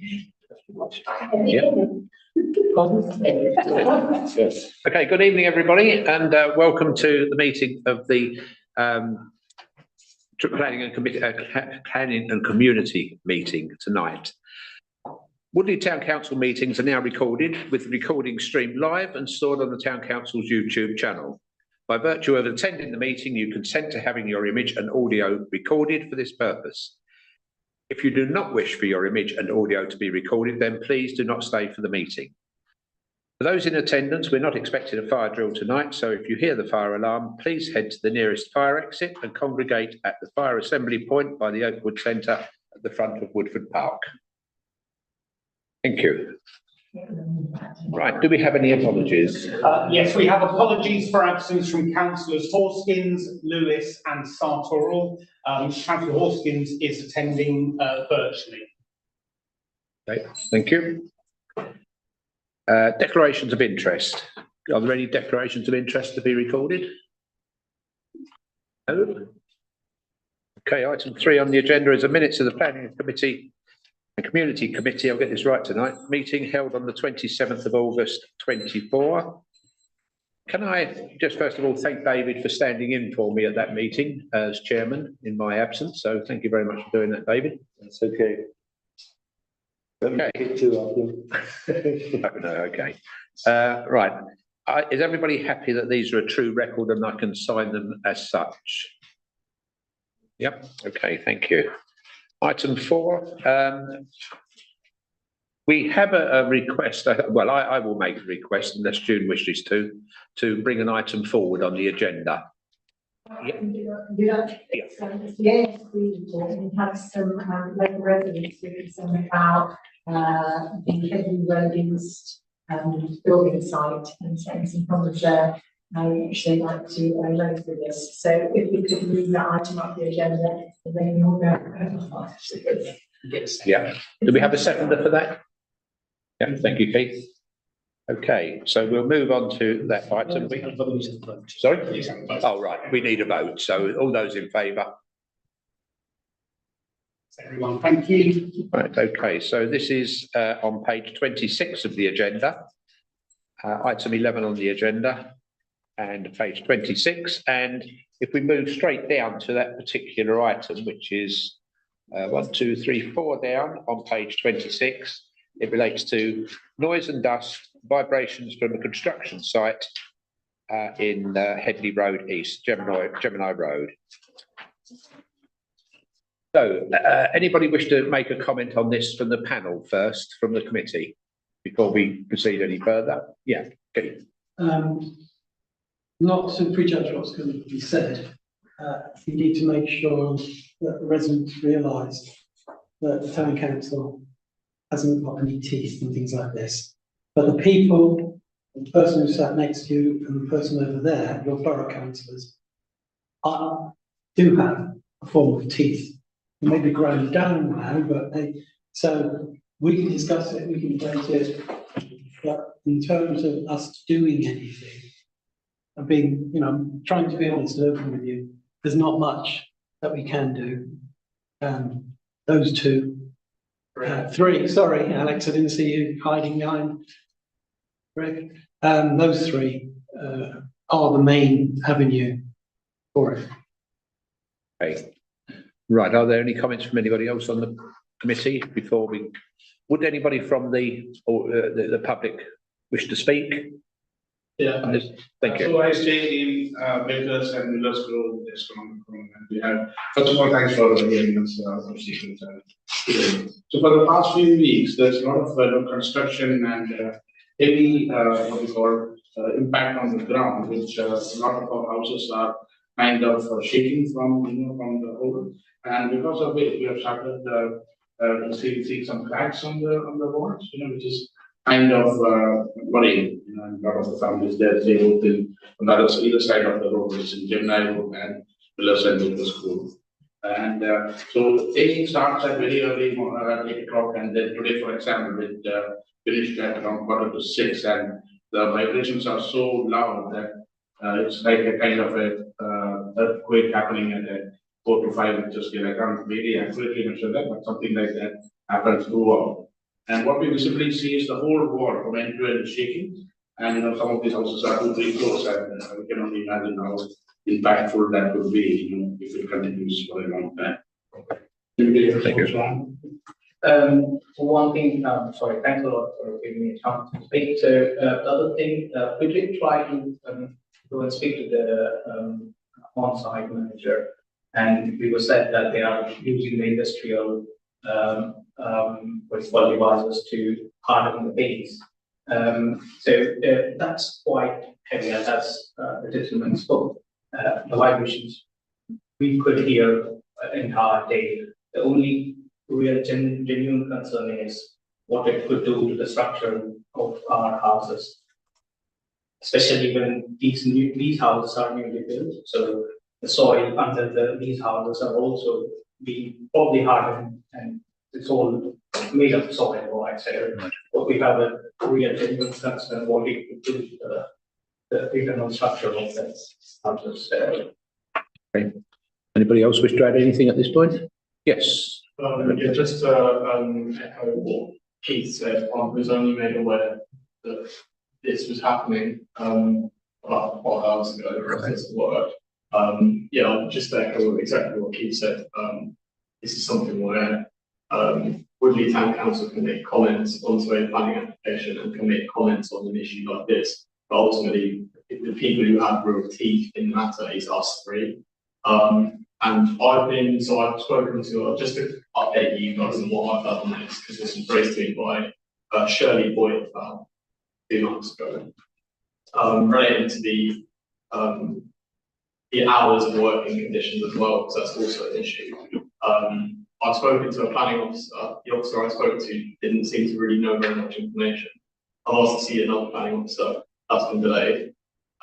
Yes. Okay, good evening, everybody, and welcome to the meeting of the Planning and Community meeting tonight. Woodley Town Council meetings are now recorded, with the recording streamed live and stored on the Town Council's YouTube channel. By virtue of attending the meeting, you consent to having your image and audio recorded for this purpose. If you do not wish for your image and audio to be recorded, then please do not stay for the meeting. For those in attendance, we're not expecting a fire drill tonight, so if you hear the fire alarm, please head to the nearest fire exit and congregate at the fire assembly point by the Oakwood Centre at the front of Woodford Park. Thank you. Right, do we have any apologies? Yes, we have apologies for absence from Councillors Horskins, Lewis and Sartorel. Councillor Horskins is attending virtually. Okay, thank you. Declarations of interest. Are there any declarations of interest to be recorded? No. Okay, item 3 on the agenda is the minutes of the Planning Committee and Community Committee, I'll get this right tonight, meeting held on the 27th of August 24. Can I just first of all thank David for standing in for me at that meeting as chairman in my absence, so thank you very much for doing that, David. That's okay. Okay. No, okay. Right. Is everybody happy that these are a true record and I can sign them as such? Yep. Okay, thank you. Item 4. We have a request. Well, I will make a request unless June wishes to bring an item forward on the agenda. Yes, we have some local residents who concerned about the Headley Road East building site and setting some problems there, which they'd like to raise with us. So if we could move that item up the agenda, then we'll go. Yeah. Do we have a seconder for that? Yeah, thank you, Keith. Okay, so we'll move on to that item. Sorry? Oh, right, we need a vote. So all those in favour? Everyone, thank you. Right, okay, so this is on page 26 of the agenda, item 11 on the agenda, and page 26. And if we move straight down to that particular item, which is 1, 2, 3, 4 down on page 26, it relates to noise and dust, vibrations from a construction site in Headley Road East, Gemini Road. So, anybody wish to make a comment on this from the panel first, from the committee, before we proceed any further? Yeah, okay. Not to prejudge what's going to be said, you need to make sure that the residents realise that the town council hasn't got any teeth and things like this. But the people, the person who sat next to you and the person over there, your borough councillors, do have a form of teeth. They may be grown down now, but so we can discuss it, we can debate it, but in terms of us doing anything, and being, trying to be honest and open with you, there's not much that we can do. Those 2. 3, sorry, Alex, I didn't see you hiding behind. Rick. Those 3 are the main avenue for it. Okay. Right, are there any comments from anybody else on the committee before we... Would anybody from the public wish to speak? Yeah. Thank you. So I stay in Bakers and Millers Grove, and we have, first of all, thanks for hearing us. So for the past few weeks, there's a lot of construction and heavy, what we call impact on the ground, which a lot of our houses are kind of shaking from, from the hole. And because of it, we have started seeing some cracks on the walls, which is kind of worrying. And a lot of the families there, they live on the either side of the road, which is Gemini Road and Millers and Bakers School. And so taking starts at very early, at 8 o'clock, and then today, for example, it finished at around 5:45, and the vibrations are so loud that it's like a kind of a earthquake happening at a 4 to 5 inches scale. I can't really accurately measure that, but something like that happens throughout. And what we visibly see is the whole wall from end to end is shaking. And some of these houses are 2-3 floors, and we can only imagine how impactful that could be, if it continues for a long time. Thank you. One thing, sorry, thanks a lot for giving me a chance to speak. So, the other thing, we did try to, go and speak to the, on-site manager. And we were said that they are using the industrial, what's called devices to harden the base. That's quite heavy, and that's, the gentleman spoke, the vibrations. We could hear an entire day. The only real genuine concern is what it could do to the structure of our houses. Especially when these houses are newly built, so the soil under these houses are also being probably hardened, and it's all made of soil, right? So, but we have a real genuine concern what it could do to the internal structure of the houses. Anybody else wish to add anything at this point? Yes. Yeah, just to echo what Keith said, I was only made aware that this was happening about 4 hours ago, Right. this work. Yeah, I'll just echo exactly what Keith said. This is something where Woodley Town Council can make comments onto a planning application and can make comments on an issue like this. But ultimately, the people who have real teeth in the matter is us three. And I've spoken to, just to update you guys on what I've done on this, because this was raised to me by Shirley Boyd about 2 months ago, relating to the hours of working conditions as well, because that's also an issue. I've spoken to a planning officer. The officer I spoke to didn't seem to really know very much information. I've asked to see another planning officer. That's been delayed.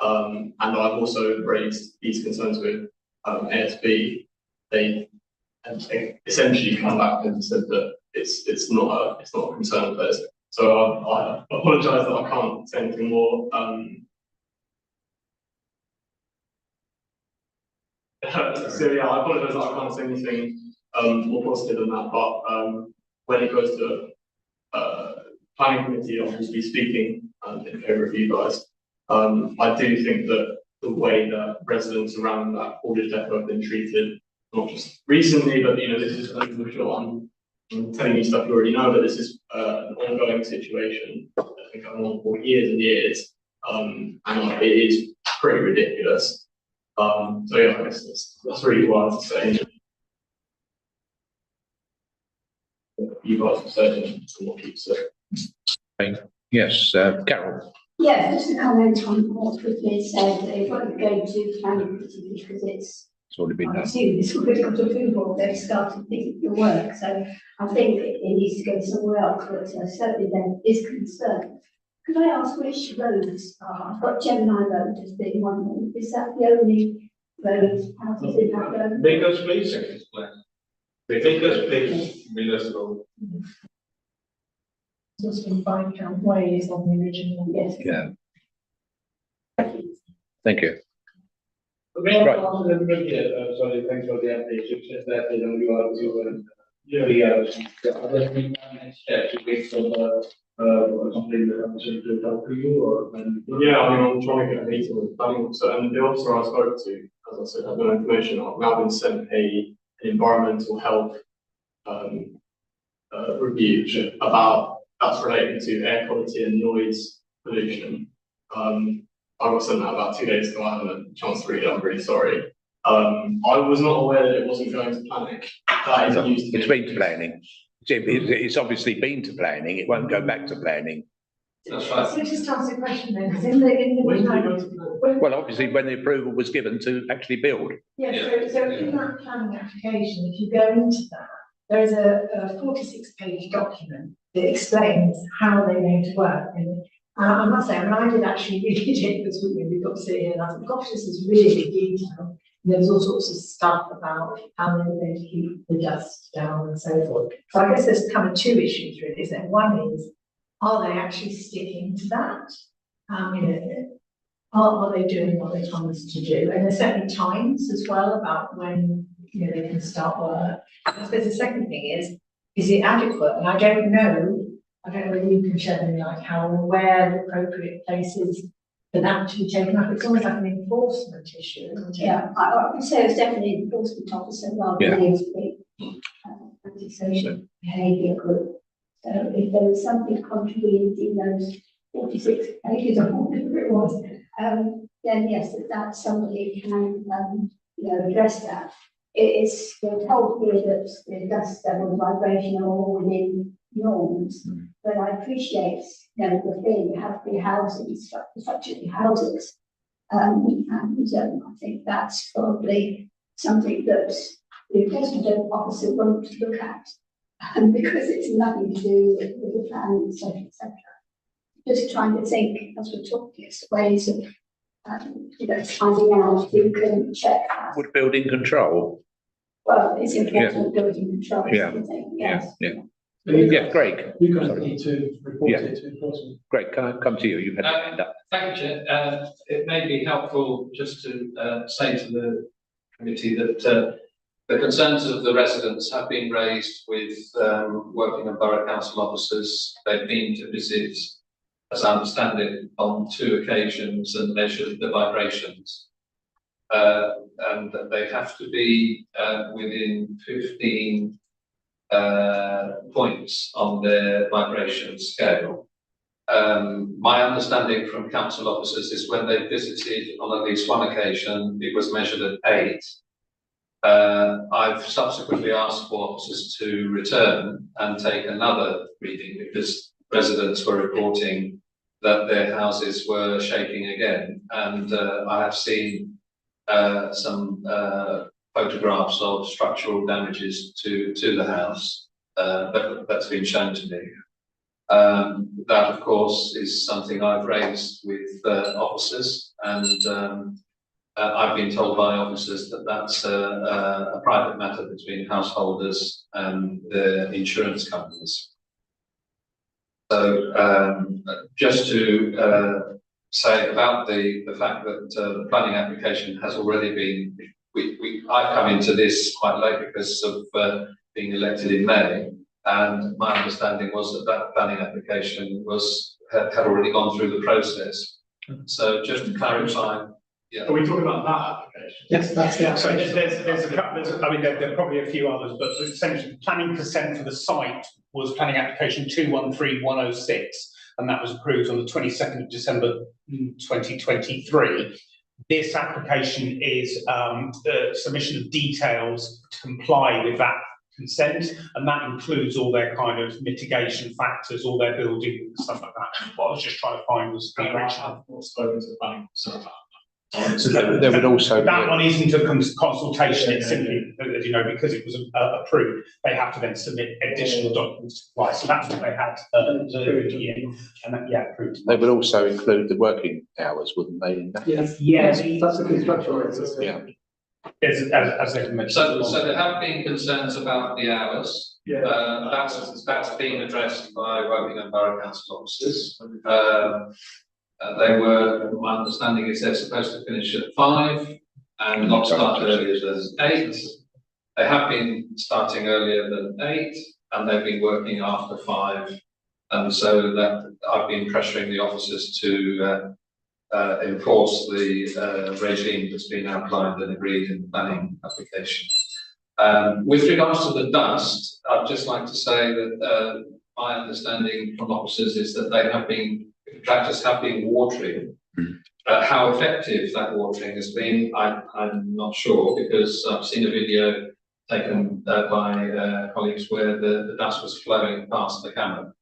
And I've also raised these concerns with ASB. They essentially come back and said that it's not a concern of theirs. So I apologise that I can't say anything more. So yeah, I apologise that I can't say anything more positive than that. But when it goes to planning committee, obviously speaking in favour of you guys, I do think that the way that residents around that haulage depot have been treated, not just recently, but this is I'm telling you stuff you already know, but this is an ongoing situation. I think I'm on for years and years, and it is pretty ridiculous. So yeah, I guess that's really what I have to say. You guys have said and what Keith said. Yes, Carol. Yeah, just a comment on what Whitney said, they won't go to planning committee because it's already been I done. assume it's already got approval, they've started the work, so I think it needs to go somewhere else, but certainly there is concern. Could I ask which roads are? I've got Gemini Road as being one of them. Is that the only road houses in that road? Baker's Place, Baker's Place, Miller's Road. Just been Viscount Way is on the original. Yes. Yeah. Thank you. Right. Right. Sorry, thanks for the update. It's just that you are really the other thing next step to wait for the complaint that I'm to talk to you or Yeah, I mean, I'm trying to get a meeting with the planning officer, and the officer I spoke to, as I said, had no information. I've now been sent an environmental health review about that's related to air quality and noise pollution. I got sent that about 2 days ago. I haven't had a chance to read it. I'm really sorry. I was not aware that it wasn't going to planning. That is used to It's been to planning. It's obviously been to planning. It won't go back to planning. That's right. So just ask a question then, because in the When did you plan, go to planning? Well, obviously, when the approval was given to actually build. yeah, so in that planning application, if you go into that, there is a 46-page document that explains how they're going to work. And I must say, I did actually read it because we got to sit here and I thought, gosh, this is really detailed. There was all sorts of stuff about how they're going to keep the dust down and so forth. So I guess there's kind of two issues really. So one is, are they actually sticking to that? Are they doing what they promised to do? And there's certainly times as well about when they can start work. I suppose the second thing is it adequate? And I don't know I don't know whether you can shed any light how or where the appropriate places for that to be taken up. It's almost like an enforcement issue, isn't it? Yeah, I would say it's definitely an enforcement officer rather than the antisocial behaviour group. So if there was something contributed in those 46 pages or whatever it was, then yes, that's somebody can, address that. It's, we're told here that the dust level vibration are all within norms, but I appreciate, the thing, you have to be housing, structurally houses. And I think that's probably something that the enforcement officer won't look at, because it's nothing to do with the planning, etc. Just trying to think, as we're talking, it's ways of, finding out who can check that. Would building control? Well, it's important building control, Yeah. something, yes. Yeah, Greg. You guys need to report it to enforcement. Greg, can I come to you? You had a hand up. Thank you, Chair. It may be helpful just to say to the committee that the concerns of the residents have been raised with working and borough council officers. They've been to visit, as I understand it, on 2 occasions and measured the vibrations. And that they have to be within 15 points on their vibration scale. My understanding from council officers is when they visited on at least one occasion, it was measured at 8. I've subsequently asked for officers to return and take another reading because residents were reporting that their houses were shaking again. And I have seen some photographs of structural damages to the house that's been shown to me. That, of course, is something I've raised with officers, and I've been told by officers that that's a private matter between householders and the insurance companies. So just to say about the fact that the planning application has already been, I've come into this quite late because of being elected in May, and my understanding was that that planning application had already gone through the process. So just to clarify, yeah. Are we talking about that application? Yes, that's the So application. there's a couple, there are probably a few others, but essentially planning consent for the site was planning application 213106, and that was approved on the 22nd of December 2023. This application is the submission of details to comply with that consent, and that includes all their kind of mitigation factors, all their building and stuff like that. What I was just trying to find was the original. I've spoken to the planning, so So there would also be That one isn't a consultation, it's simply, as you know, because it was approved, they have to then submit additional documents to apply, so that's what they had, and that, approved. they would also include the working hours, wouldn't they? In that? Yes, Yes. that's a construction process. Yeah. As they mentioned. So there have been concerns about the hours. That's been addressed by working and borough council officers. They were, my understanding is they're supposed to finish at 5 and not start earlier than 8. They have been starting earlier than 8 and they've been working after 5. And so that I've been pressuring the officers to enforce the regime that's been outlined and agreed in the planning application. With regards to the dust, I'd just like to say that my understanding from officers is that they have been, contractors have been watering. How effective that watering has been, I'm not sure, because I've seen a video taken by colleagues where the dust was flowing past the camera.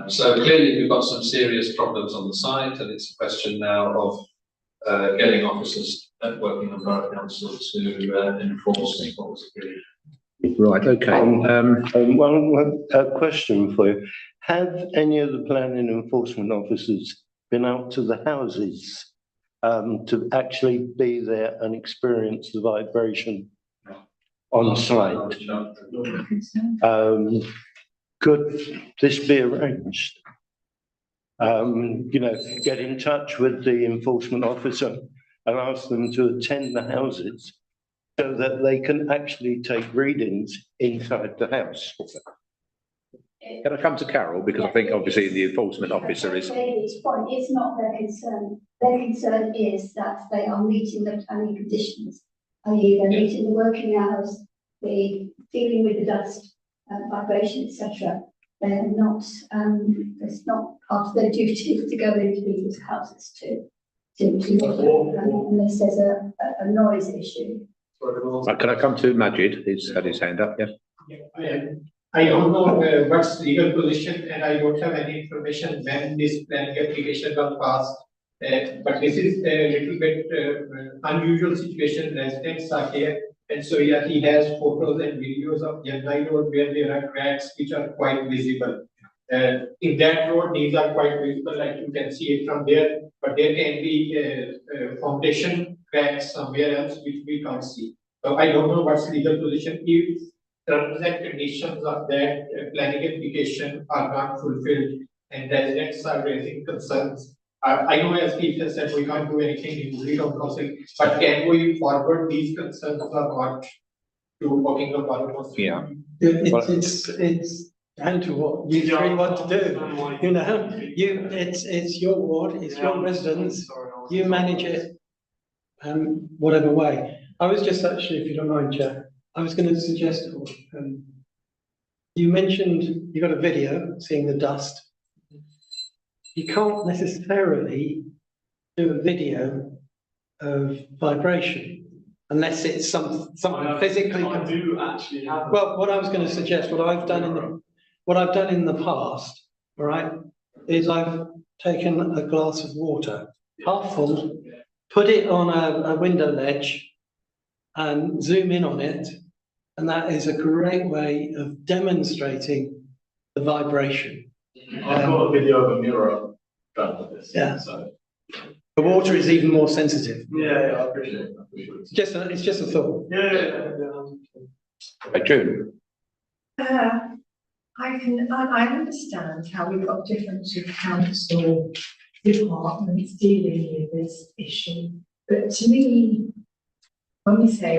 So clearly we've got some serious problems on the site, and it's a question now of getting officers working on borough council to enforce what was agreed. Right, okay. One question for you. Have any of the planning enforcement officers been out to the houses to actually be there and experience the vibration on site? Could this be arranged? Get in touch with the enforcement officer and ask them to attend the houses so that they can actually take readings inside the house. Can I come to Carol, because I think obviously the enforcement officer is, David's point, it's not their concern. Their concern is that they are meeting the planning conditions, i.e. they're meeting the working hours, the dealing with the dust, vibration, etc. They're not, it's not part of their duty to go into people's houses to unless there's a noise issue. can I come to Majid? He's had his hand up, yeah. I don't know what's legal position, and I don't have any information when this planning application was passed. But this is a little bit unusual situation. Residents are here, and so yeah, he has photos and videos of Yandai Road where there are cracks which are quite visible. In that road, these are quite visible, like you can see it from there. But there can be foundation cracks somewhere else which we can't see. So I don't know what's legal position. If terms and conditions of that planning application are not fulfilled and residents are raising concerns. I know as Peter said, we can't do anything in Freedom Council, but can we forward these concerns or not to Buckingham Palace? Yeah. It's down to what you three want to do. You know, it's your ward, it's your residents, you manage it whatever way. I was just actually, if you don't mind, Chair, I was going to suggest, you mentioned you got a video seeing the dust. You can't necessarily do a video of vibration unless it's something physically. I do actually have. Well, what I was going to suggest, what I've done in the past, all right, is I've taken a glass of water, half full, put it on a window ledge, and zoom in on it, and that is a great way of demonstrating the vibration. I've got a video of a mirror done with this. Yeah. So. The water is even more sensitive. Yeah, I appreciate it. It's just a thought. June. I understand how we've got different sort of council departments dealing with this issue, but to me, when we say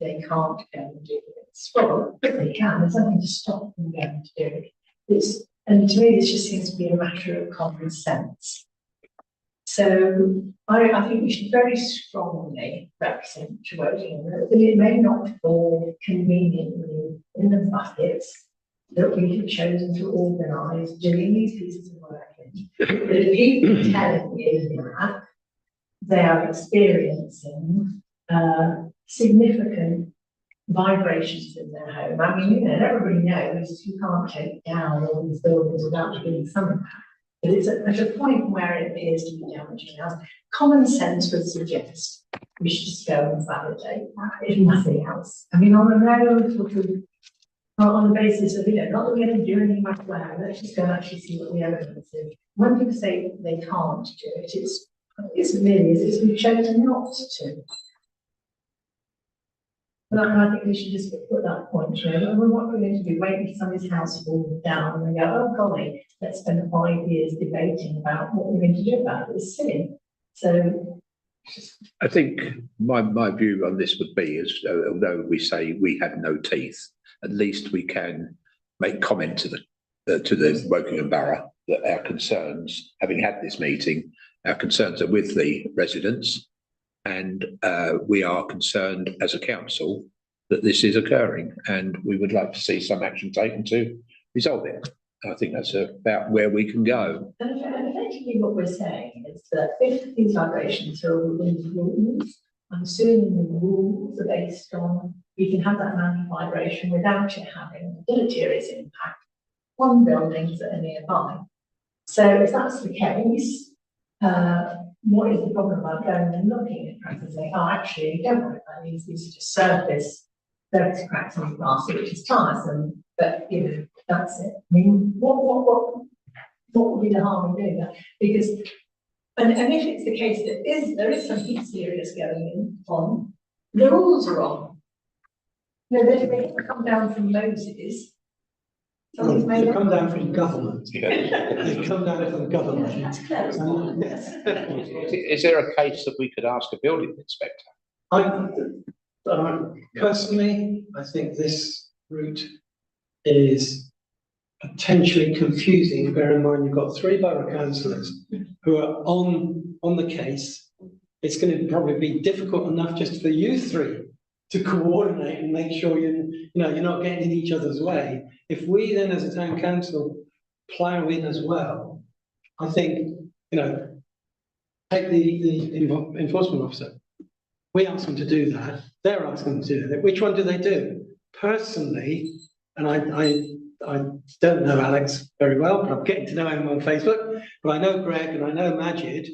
they can't go and do this, well, but they can, there's nothing to stop them going to do it. And to me, this just seems to be a matter of common sense. So I think we should very strongly represent Woking, that it may not fall conveniently in the buckets that we have chosen to organise doing these pieces of work in. But if people telling you that they are experiencing significant vibrations in their home. I mean, you know, everybody knows you can't take down all these buildings without doing something. But it's at a point where it appears to be damaging us. Common sense would suggest we should just go and validate that, if nothing else. I mean, on a road, on the basis of, you know, not that we're going to do anything much well, let's just go and actually see what the evidence is. When people say they can't do it, it's we've chosen not to. But I think we should just put that point through. And what we're going to do, wait for somebody's house falls down and we go, oh golly, let's spend 5 years debating about what we're going to do about it. It's silly. So I think my view on this would be is, although we say we have no teeth, at least we can make comment to the Wokingham Borough that our concerns, having had this meeting, our concerns are with the residents, and we are concerned as a council that this is occurring, and we would like to see some action taken to resolve it. I think that's about where we can go. And effectively what we're saying is that if these vibrations are within the rules, I'm assuming the rules are based on we can have that amount of vibration without it having a deleterious impact on buildings that are nearby. So if that's the case, what is the problem about going and looking at cracks and saying, oh, actually, you don't want it like these are just surface cracks on the glass, which is tiresome, but you know, that's it. I mean, what would be the harm in doing that? Because, and if it's the case that there is something serious going on, the rules are wrong. You know, they come down from Moses. They've come down from government. They've come down from government. That's close. Yes. Is there a case that we could ask a building inspector? Personally, I think this route is potentially confusing. Bear in mind, you've got 3 borough councillors who are on the case. It's going to probably be difficult enough just for you 3 to coordinate and make sure you're not getting in each other's way. If we then, as a town council, plough in as well, I think, take the enforcement officer. We ask them to do that. They're asking them to do that. Which one do they do? Personally, and I don't know Alex very well, but I'm getting to know him on Facebook. But I know Greg and I know Majid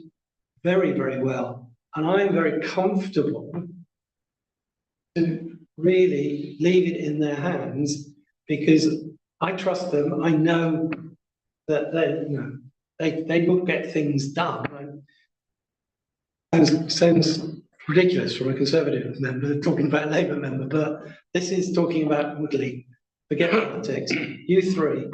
very, very well. And I'm very comfortable to really leave it in their hands because I trust them. I know that they will get things done. Sounds ridiculous from a Conservative member talking about a Labour member, but this is talking about Woodley. Forget politics. You 3,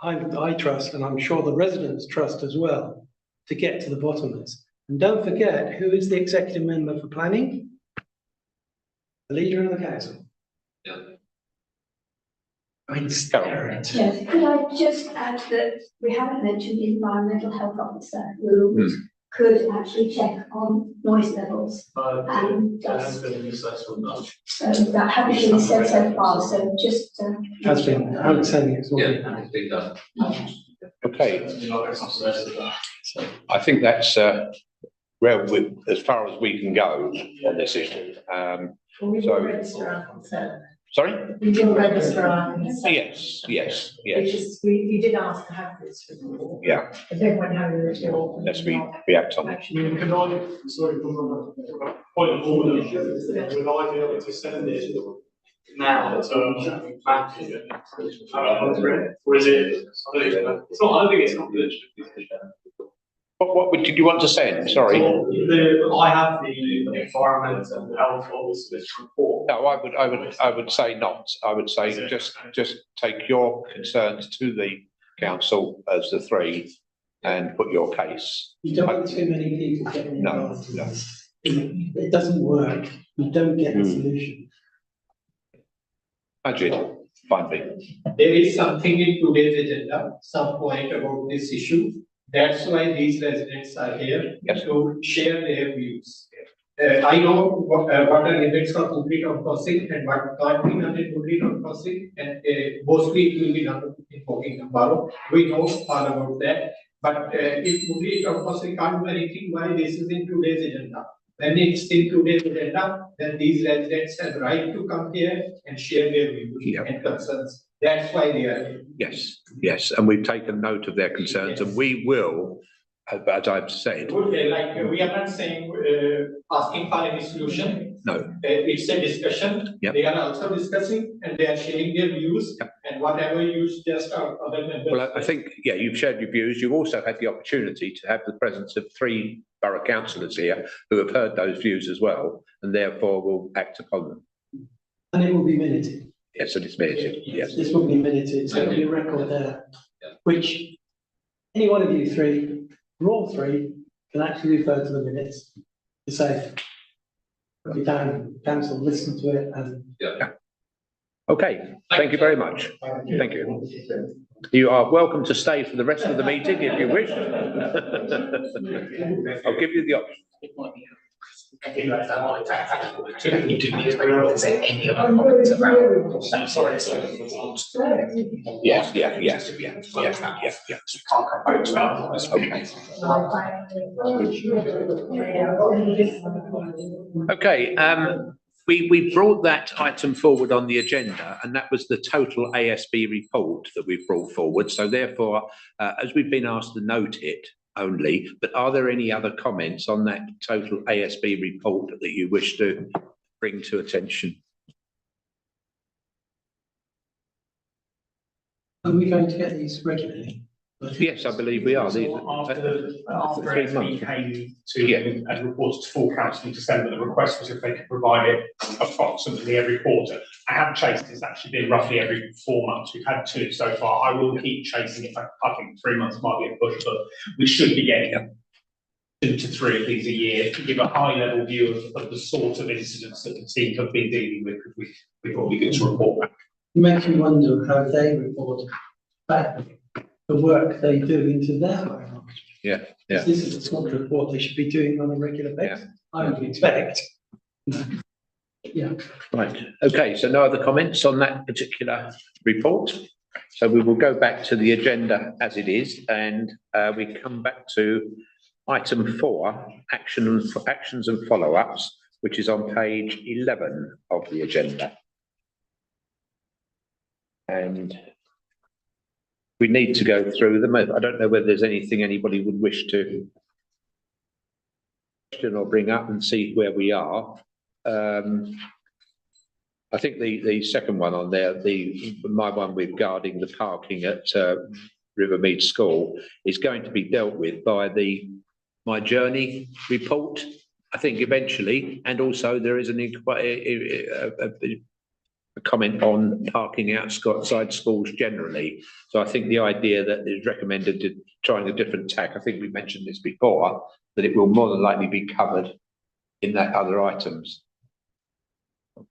I trust, and I'm sure the residents trust as well, to get to the bottom of this. And don't forget, who is the executive member for planning? The leader of the council. Yeah. I stare at. Yes, could I just add that we haven't mentioned the environmental health officer who could actually check on noise levels and dust. So that hasn't been said so far, so just. Has been, I haven't said it. Yeah, it's been done. Okay. I think that's as far as we can go on this issue. We didn't register our consent. Sorry? We didn't register our consent. Yes. You did ask to have this report. Yeah. If everyone had a report. Let's react on it. Can I, sorry, from a point of order, would I be able to send it now to Matthew? Or is it, I don't think it's confidential. What did you want to send? Sorry. I have the environment and health officer's report. No, I would say not. I would say just take your concerns to the council as the 3 and put your case. You don't want too many people getting involved. No. It doesn't work. You don't get a solution. Majid, find me. There is something in today's agenda, some point about this issue. That's why these residents are here to share their views. I know what are limits for complete on crossing and what can't be done in complete on crossing, and mostly it will be done in Woking Borough. We know all about that. But if complete on crossing can't do anything, why this is in today's agenda? When it's in today's agenda, then these residents have right to come here and share their views and concerns. That's why they are here. Yes, and we've taken note of their concerns, and we will, as I've said. We are not saying asking for any solution. No. It's a discussion. They are also discussing and they are sharing their views and whatever you suggest our other members. Well, I think you've shared your views. You've also had the opportunity to have the presence of 3 borough councillors here who have heard those views as well, and therefore will act upon them. And it will be minuted. Yes, and it's minuted. Yes. This will be minuted, so there'll be a record there, which any one of you 3, or all 3, can actually refer to the minutes to say, the town council listen to it and. Okay, thank you very much. Thank you. You are welcome to stay for the rest of the meeting if you wish. I'll give you the option. Yes. Okay, we brought that item forward on the agenda, and that was the total ASB report that we brought forward. So therefore, as we've been asked to note it only, but are there any other comments on that total ASB report that you wish to bring to attention? Are we going to get these regularly? Yes, I believe we are. After 3 months. came to and reported to full council in December, the request was if they could provide it approximately every quarter. I have chased, it's actually been roughly every 4 months. We've had 2 so far. I will keep chasing it. I think 3 months might be a push, but we should be getting 2 to 3 of these a year to give a high level view of the sort of incidents that the team have been dealing with, because we thought we could report back. It makes me wonder how they report back the work they do into their home. Yeah, yeah. This is a sort of what they should be doing on a regular basis, I would expect. Yeah. Right, okay, so no other comments on that particular report. So we will go back to the agenda as it is, and we come back to item 4, actions and follow-ups, which is on page 11 of the agenda. And we need to go through them. I don't know whether there's anything anybody would wish to question or bring up and see where we are. I think the second one on there, my one regarding the parking at Rivermead School, is going to be dealt with by the My Journey report, I think eventually, and also there is a comment on parking outside schools generally. So I think the idea that is recommended to trying a different tack, I think we mentioned this before, that it will more than likely be covered in that other items.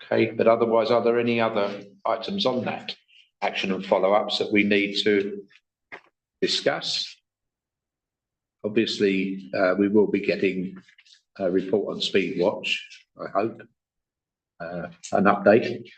Okay, but otherwise, are there any other items on that action and follow-ups that we need to discuss? Obviously, we will be getting a report on Speedwatch, I hope, an update.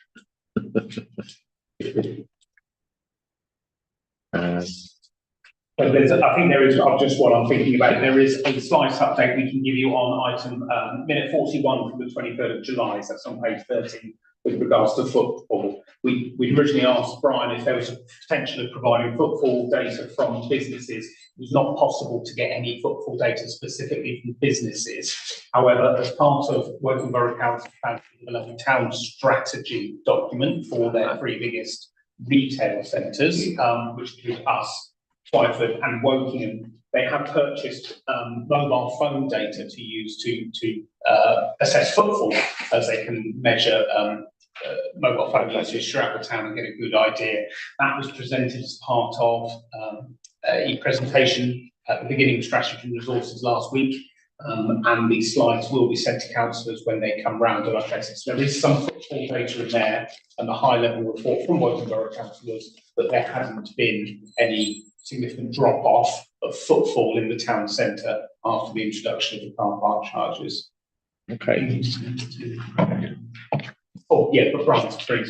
But I think there is, just what I'm thinking about, there is a slight update we can give you on item minute 41 from the 23rd of July, so that's on page 13, with regards to footfall. We originally asked Brian if there was a potential of providing footfall data from businesses. It was not possible to get any footfall data specifically from businesses. However, as part of Woking Borough Council plan to develop a town strategy document for their 3 biggest retail centres, which include us, Twyford and Wokingham, they have purchased mobile phone data to use to assess footfall, as they can measure mobile phone usage throughout the town and get a good idea. That was presented as part of a presentation at the beginning of Strategy and Resources last week, and these slides will be sent to councillors when they come round on our basis. So there is some footfall data in there, and the high-level report from Woking Borough councillors that there hasn't been any significant drop-off of footfall in the town centre after the introduction of the car park charges. Okay. Oh, yeah, but Brian's very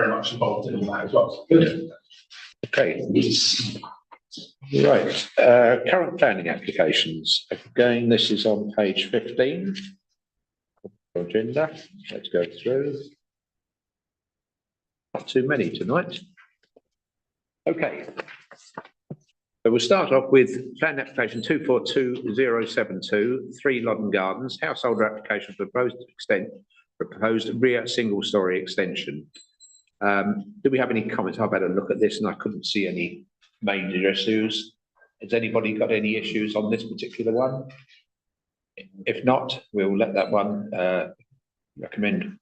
much involved in all that as well. Good. Okay. Right. Current planning applications. Again, this is on page 15 of the agenda. Let's go through. Not too many tonight. Okay. So we'll start off with plan application 242072, 3 Loddon Gardens, householder application for proposed rear single storey extension. Do we have any comments? I've had a look at this and I couldn't see any major issues. Has anybody got any issues on this particular one? If not, we'll let that one recommend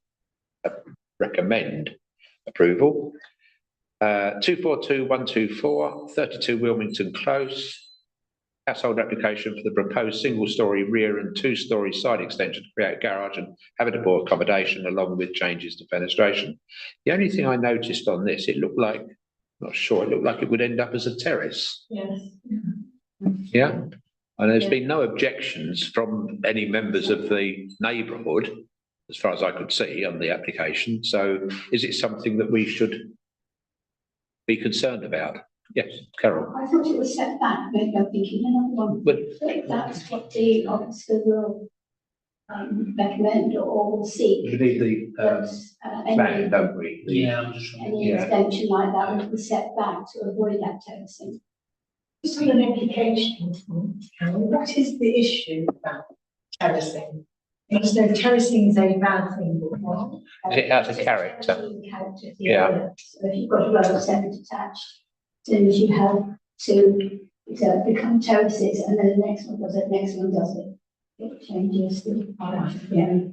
approval. 242124, 32 Wilmington Close, household application for the proposed single-storey rear and 2-storey side extension to create a garage and habitable accommodation along with changes to fenestration. The only thing I noticed on this, it looked like, not sure, it looked like it would end up as a terrace. Yes. Yeah, and there's been no objections from any members of the neighbourhood, as far as I could see on the application. So is it something that we should be concerned about? Yes, Carol. I thought it was set back, maybe I'm thinking another one. But that's what the officer will recommend or will seek. we need the plan, don't we? I'm just trying Any extension like that would be set back to avoid that terracing. Just on an application, what is the issue about terracing? Because no, terracing is a bad thing, but what? Is it out of character? Yeah. So if you've got a row of 7 detached, as soon as you have to become terraces, and then the next one does it, it changes the, yeah.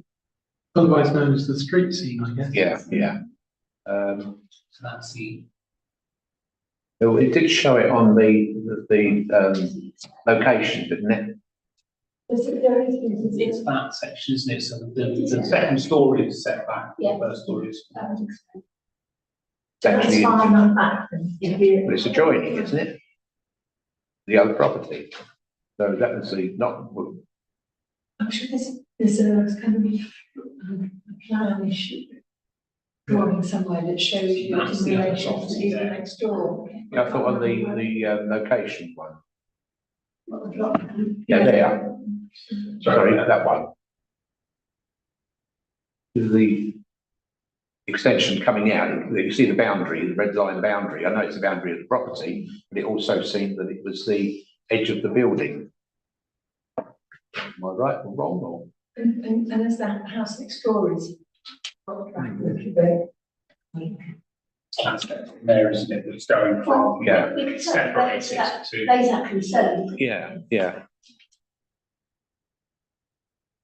Otherwise known as the street scene, I guess. Yeah, yeah. So that's the. It did show it on the location, didn't it? It's that section, isn't it? So the second story is set back, the first story is. So that's Actually, fine on that, then, if you. well, it's adjoining, isn't it? The other property. So that was the, not, I'm sure there's going to be a plan issue. Drawing somewhere that shows you That's in the other relation to property the there. next door. I thought on the location one. What the block- Yeah, there. Sorry, that one. The extension coming out, you see the boundary, the red line boundary. I know it's the boundary of the property, but it also seemed that it was the edge of the building. Am I right or wrong, or? And as that house next door is. Got back a little bit. There, isn't it, that's going from, Yeah. Because separated to. raise that concern. Yeah, yeah.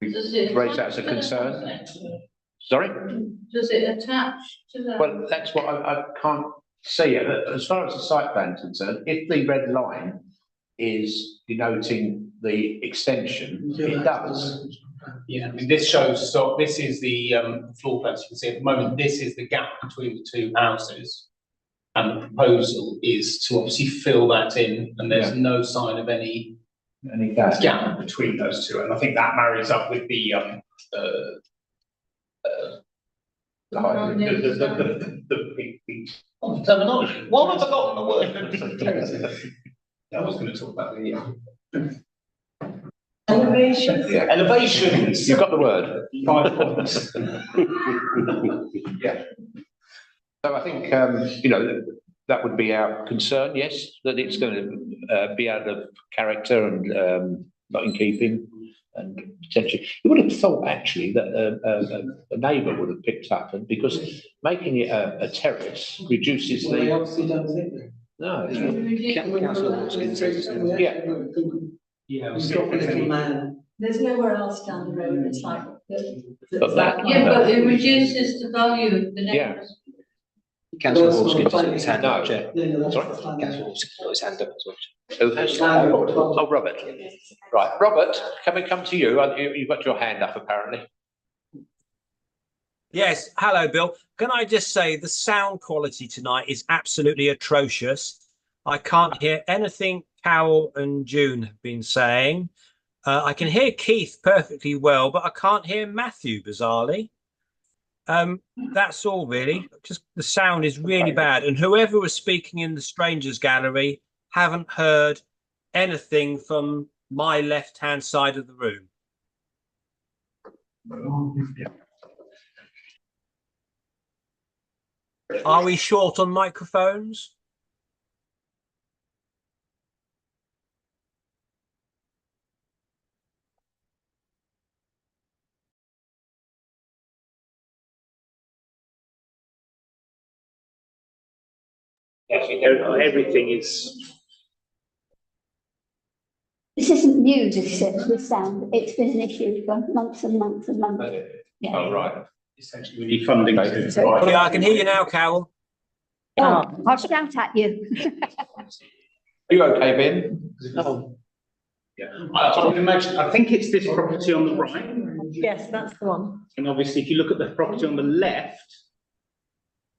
Does it Raise that as a attach to the concern? house then? Sorry? Does it attach to the? Well, that's what I can't see. As far as the site plan is concerned, if the red line is denoting the extension, it does. Yeah, I mean, this shows, so this is the floor plan, so you can see at the moment, this is the gap between the two houses. And the proposal is to obviously fill that in, and there's no sign of any gap between those two, and I think that marries up with the Terminology. Why have I forgotten the word? I was going to talk about the Elevation. Yeah. elevations. You've got the word. 5 points. Yeah. So I think, you know, that would be our concern, yes, that it's going to be out of character and not in keeping. And potentially, you would have thought actually that a neighbour would have picked up, and because making it a terrace reduces Well, they the. obviously don't think that. No, it's not. Yeah. Yeah. He's got a little man. There's nowhere else down the road that's like. But that- Yeah, but it reduces the value of the Yeah. neighbours. Councillor Hawkins put his hand up, Chair. Sorry? Councillor put his hand up as well. Oh, Robert. Right, Robert, can we come to you? You've got your hand up apparently. Yes, hello, Bill. Can I just say the sound quality tonight is absolutely atrocious. I can't hear anything Carol and June have been saying. I can hear Keith perfectly well, but I can't hear Matthew, bizarrely. That's all really. Just the sound is really bad. And whoever was speaking in the strangers gallery haven't heard anything from my left-hand side of the room. Are we short on microphones? Everything is. This isn't new, this sound. It's been an issue for months and months and months. Yeah. Oh, right. Essentially, we need funding to. Yeah, I can hear you now, Carol. Oh, I'll shout at you. Are you okay, Ben? Oh, Yeah, I would imagine, I think it's this property on the right, Yes, that's the one. and obviously if you look at the property on the left,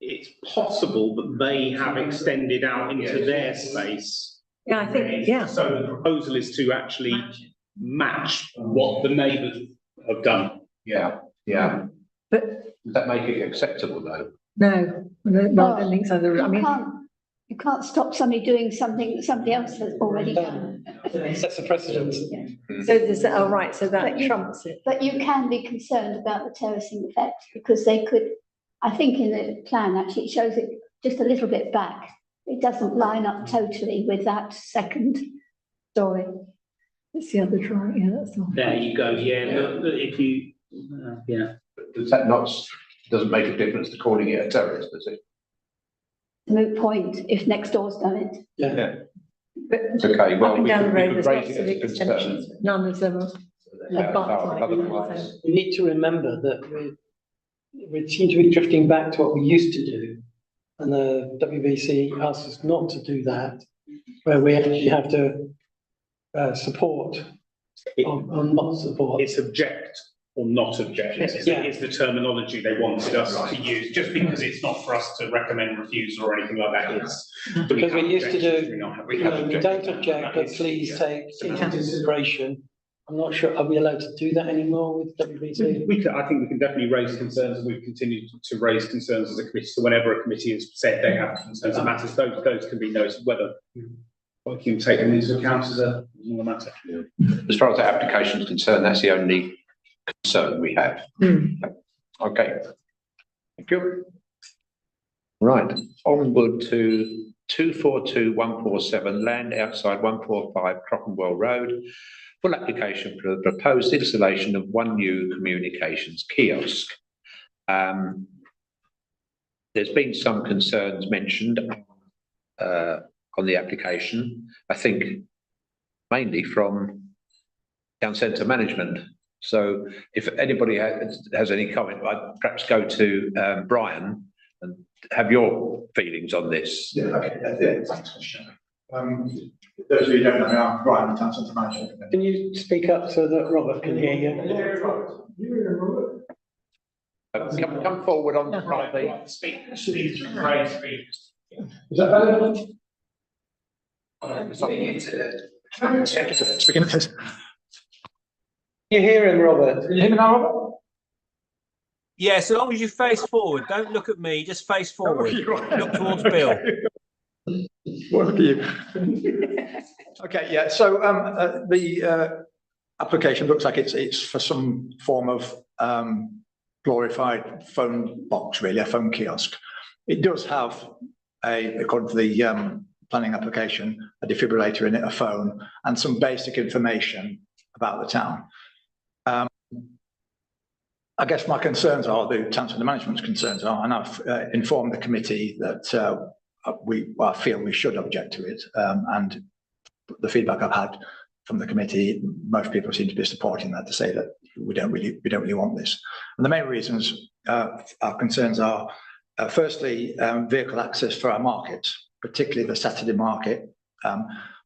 it's possible that they have extended out into their space. Yeah, I think, yeah. So the proposal is to actually match what the neighbours have done. Yeah, yeah. But Does that make it acceptable though? no, I don't think so. I mean, You can't stop somebody doing something that somebody else has already done. sets a precedent. so there's, oh, right, so that trumps it. But you can be concerned about the terracing effect because they could, I think in the plan actually it shows it just a little bit back. It doesn't line up totally with that second story. It's the other drawing, yeah, that's the one. There you go, yeah, look, if you, yeah. Does that not, doesn't make a difference to calling it a terrace, does it? Moot point if next door's done it. Yeah. But Okay, well, up and we down the could road, there's raise lots it of as a concern. extensions, but none of them are advanced like Otherwise, We need to remember that we seem to be drifting back to what we used to do. And the WBC asked us not to do that, where we actually have to support or not support. It's object or not object. It's the terminology they wanted us to use, just because it's not for us to recommend refusal or anything like that. It's Because we used to do, We have we don't object, but please take into consideration. I'm not sure, are we allowed to do that anymore with WBT? I think we can definitely raise concerns, and we've continued to raise concerns as a committee. So whenever a committee has said they have concerns that matters, those can be noted, whether we can take them into account as a matter. As far as the application is concerned, that's the only concern we have. Okay. Thank you. Right, onward to 242147, land outside 145 Crockenwell Road. Full application for the proposed installation of one new communications kiosk. There's been some concerns mentioned on the application, I think mainly from town centre management. So if anybody has any comment, I'd perhaps go to Brian and have your feelings on this. Yeah, okay, thanks, Commissioner. Those of you who don't know me, I'm Brian, the town centre manager. Can you speak up so that Robert can hear you? Come forward on the Speak. Is that better? You hear him, Robert? Can you hear me now, Robert? Yeah, so long as you face forward, don't look at me, just face forward. Look towards Bill. Well, look at you. Okay, yeah, so the application looks like it's for some form of glorified phone box, really, a phone kiosk. It does have according to the planning application, a defibrillator in it, a phone, and some basic information about the town. I guess my concerns are, the town centre management's concerns are, and I've informed the committee that I feel we should object to it, and the feedback I've had from the committee, most people seem to be supporting that, to say that we don't really want this. And the main reasons our concerns are, firstly, vehicle access for our markets, particularly the Saturday market,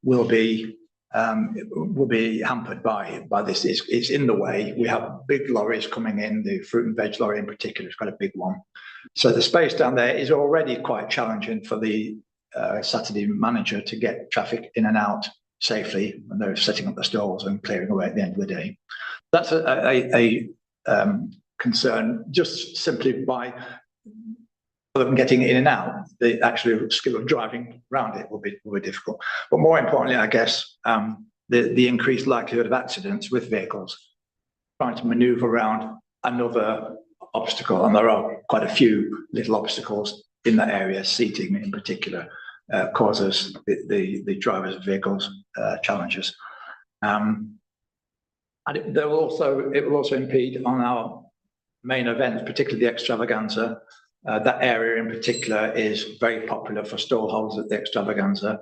will be hampered by this. It's in the way. We have big lorries coming in, the fruit and veg lorry in particular is quite a big one. So the space down there is already quite challenging for the Saturday manager to get traffic in and out safely when they're setting up the stalls and clearing away at the end of the day. That's a concern, just simply by them getting in and out. The actual skill of driving around it will be difficult. But more importantly, I guess, the increased likelihood of accidents with vehicles trying to manoeuvre around another obstacle, and there are quite a few little obstacles in that area. Seating in particular causes the drivers of vehicles challenges, and it will also impede on our main events, particularly the extravaganza. That area in particular is very popular for stall holders at the extravaganza.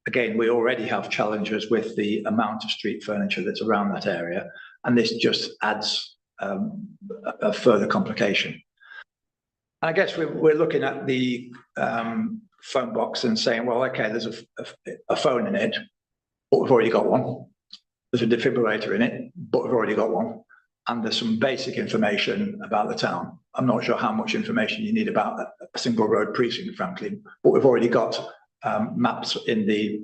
Again, we already have challenges with the amount of street furniture that's around that area, and this just adds a further complication. And I guess we're looking at the phone box and saying, well, okay, there's a phone in it, but we've already got one. There's a defibrillator in it, but we've already got one. And there's some basic information about the town. I'm not sure how much information you need about a single road precinct, frankly, but we've already got maps in the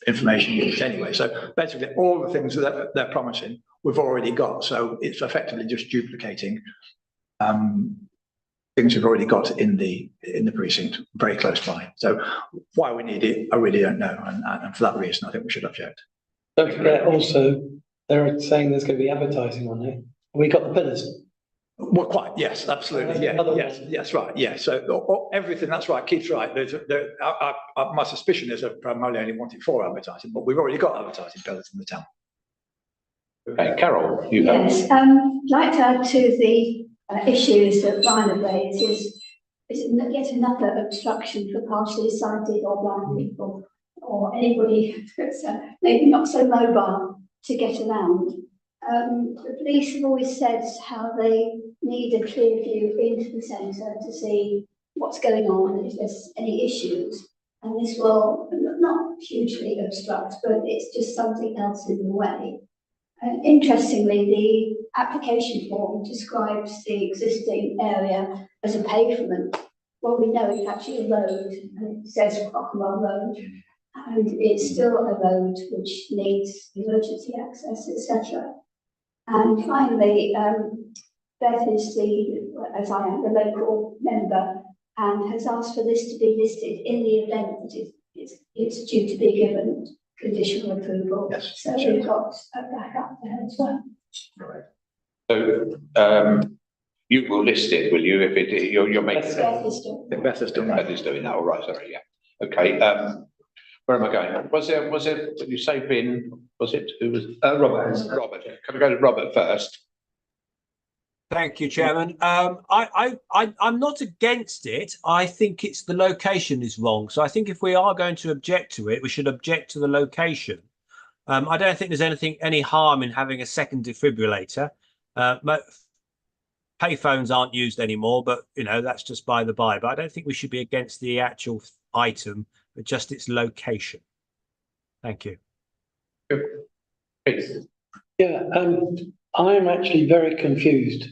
information unit anyway. So basically all the things that they're promising, we've already got. So it's effectively just duplicating things we've already got in the precinct very close by. So why we need it, I really don't know. And for that reason, I think we should object. Don't forget also, they're saying there's going to be advertising on it. We got the pillars. Well, quite, yes, absolutely, yeah, yes, right, yeah. So everything, that's right, Keith's right. My suspicion is that primarily only want it for advertising, but we've already got advertising pillars in the town. Okay, Carol, you have. Yes, I'd like to add to the issues that Brian raised is yet another obstruction for partially sighted or blind people, or anybody that's maybe not so mobile to get around. The police have always said how they need a clear view into the centre to see what's going on and if there's any issues. And this will not hugely obstruct, but it's just something else in the way. Interestingly, the application form describes the existing area as a pavement. Well, we know it's actually a road, and it says Crockwell Road, and it's still a road which needs emergency access, etc. And finally, Beth is as I am, the local member, and has asked for this to be listed in the event that it's due to be given conditional approval. Yes. So we've got a backup there as well. So, you will list it, will you, if you're making. Beth is doing. Beth is doing that, all right, sorry, yeah. Okay, where am I going? Was there, did you say Vin, was it, who was, Robert, can I go to Robert first? Thank you, Chairman. I'm not against it. I think it's the location is wrong. So I think if we are going to object to it, we should object to the location. I don't think there's any harm in having a second defibrillator. Payphones aren't used anymore, but that's just by the by. But I don't think we should be against the actual item, but just its location. Thank you. Yeah, I'm actually very confused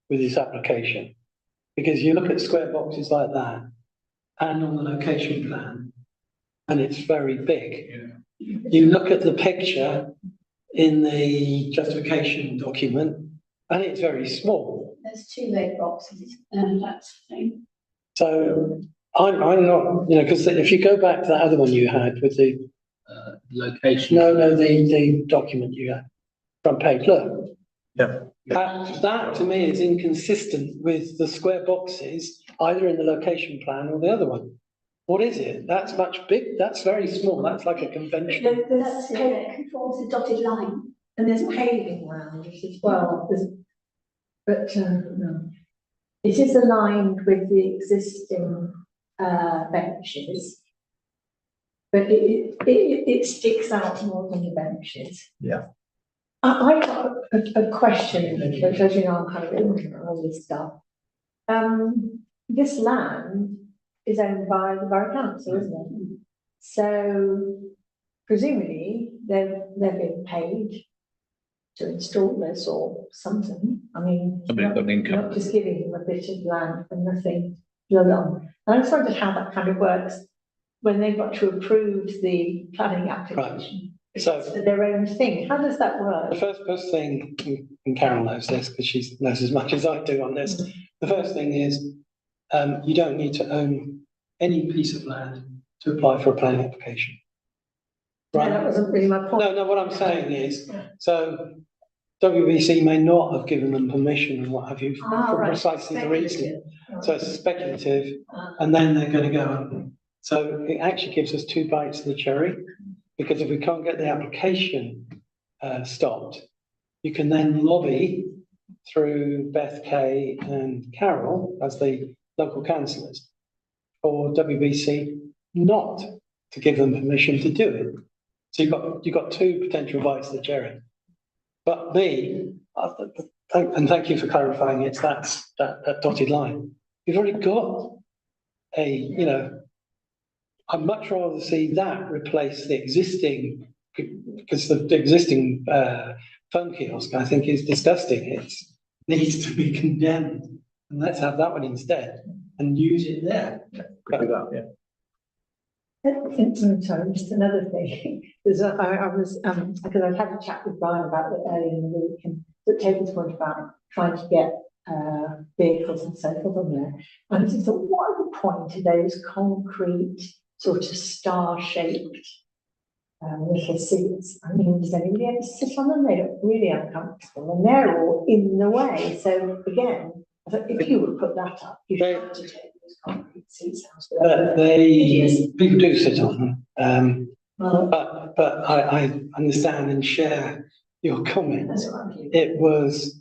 with this application, because you look at square boxes like that and on the location plan, and it's very big. Yeah. You look at the picture in the justification document and it's very small. There's 2 red boxes, and that's the thing. So I'm not, because if you go back to that other one you had with the location. No, the document you had, front page, look. Yeah. That to me is inconsistent with the square boxes, either in the location plan or the other one. What is it? That's much big. That's very small. That's like a conventional. That's it. Conforms a dotted line, and there's paving around it as well. But no. It is aligned with the existing benches, but it sticks out more than the benches. Yeah. I got a question, because as you know, I'm kind of ignorant on all this stuff. This land is owned by the Borough Council, isn't it? So presumably they're being paid to install this or something. I mean, not just giving them a bit of land for nothing. And I just wondered how that kind of works when they've got to approve the planning application. Right. So their own thing. How does that work? The first thing, and Carol knows this because she knows as much as I do on this. The first thing is you don't need to own any piece of land to apply for a planning application. Right? No, that wasn't really my point. No, what I'm saying is, so WBC may not have given them permission and what have you for precisely the reason. So it's speculative, and then they're going to go. So it actually gives us 2 bites of the cherry. Because if we can't get the application stopped, you can then lobby through Beth Kay and Carol as the local councillors for WBC not to give them permission to do it. So you've got 2 potential bites of the cherry. But thank you for clarifying it's that dotted line. You've already got I'd much rather see that replace the existing, because the existing phone kiosk I think is disgusting. It needs to be condemned, and let's have that one instead and use it there. Sorry, just another thing. I was because I've had a chat with Brian about it earlier in the week, and the table's point about trying to get vehicles and so forth on there. And I just thought, what are the point of those concrete sort of star-shaped little seats? I mean, does anybody ever sit on them? They look really uncomfortable, and they're all in the way. So again, I thought if you would put that up, you should have to take those concrete seats out. People do sit on them, but I understand and share your comment. It was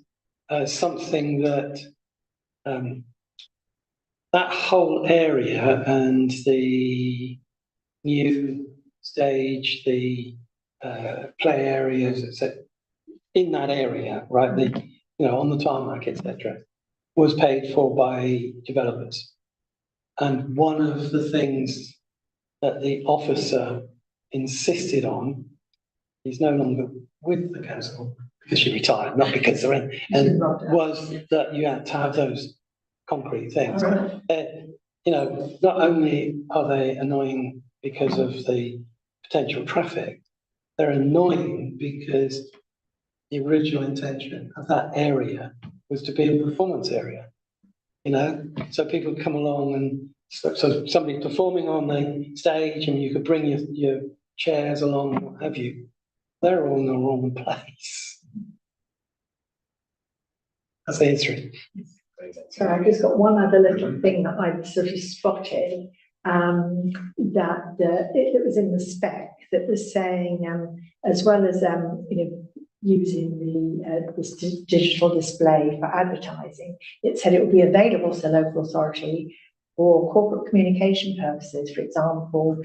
something that that whole area and the new stage, the play areas, etc., in that area, right? On the tarmac, etc., was paid for by developers. And one of the things that the officer insisted on, he's no longer with the council, because you retired, not because they're in, and was that you had to have those concrete things. You know, not only are they annoying because of the potential traffic, they're annoying because the original intention of that area was to be a performance area. You know, so people come along and so somebody's performing on the stage and you could bring your chairs along, what have you. They're all in the wrong place. That's the history. So I've just got one other little thing that I've sort of spotted, that it was in the spec that was saying, as well as using this digital display for advertising, it said it would be available to the local authority for corporate communication purposes, for example,